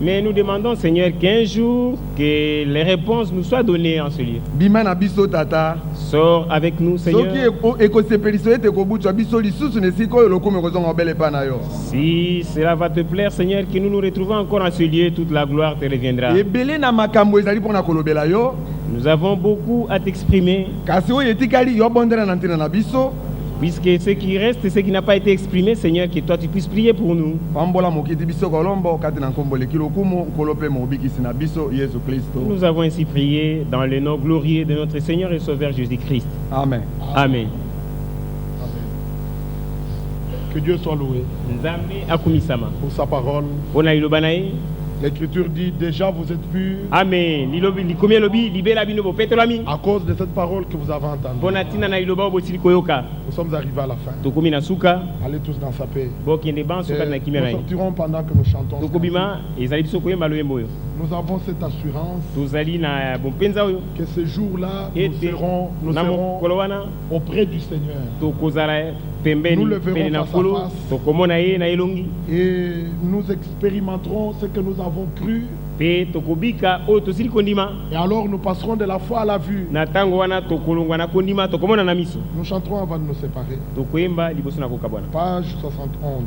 Mais nous demandons, Seigneur, qu'un jour, que les réponses nous soient données en ce lieu. Sors avec nous, Seigneur. Si cela va te plaire, Seigneur, que nous nous retrouvons encore en ce lieu, toute la gloire te reviendra. Nous avons beaucoup à t'exprimer. Puisque ce qui reste et ce qui n'a pas été exprimé, Seigneur, que toi tu puisses prier pour nous. Nous avons ainsi prié dans le nom glorieux de notre Seigneur et Sauveur Jésus-Christ. Amen. Amen. Que Dieu soit loué pour sa parole. L'Écriture dit déjà vous êtes purs. Amen. À cause de cette parole que vous avez entendue. Nous sommes arrivés à la fin. Allez tous dans sa paix. Nous sortirons pendant que nous chantons. Nous avons cette assurance que ce jour-là, nous serons auprès du Seigneur. Nous le verrons face à face. Et nous expérimenterons ce que nous avons cru. Et alors nous passerons de la foi à la vue. Nous chanterons avant de nous séparer. Page 71.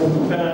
pour faire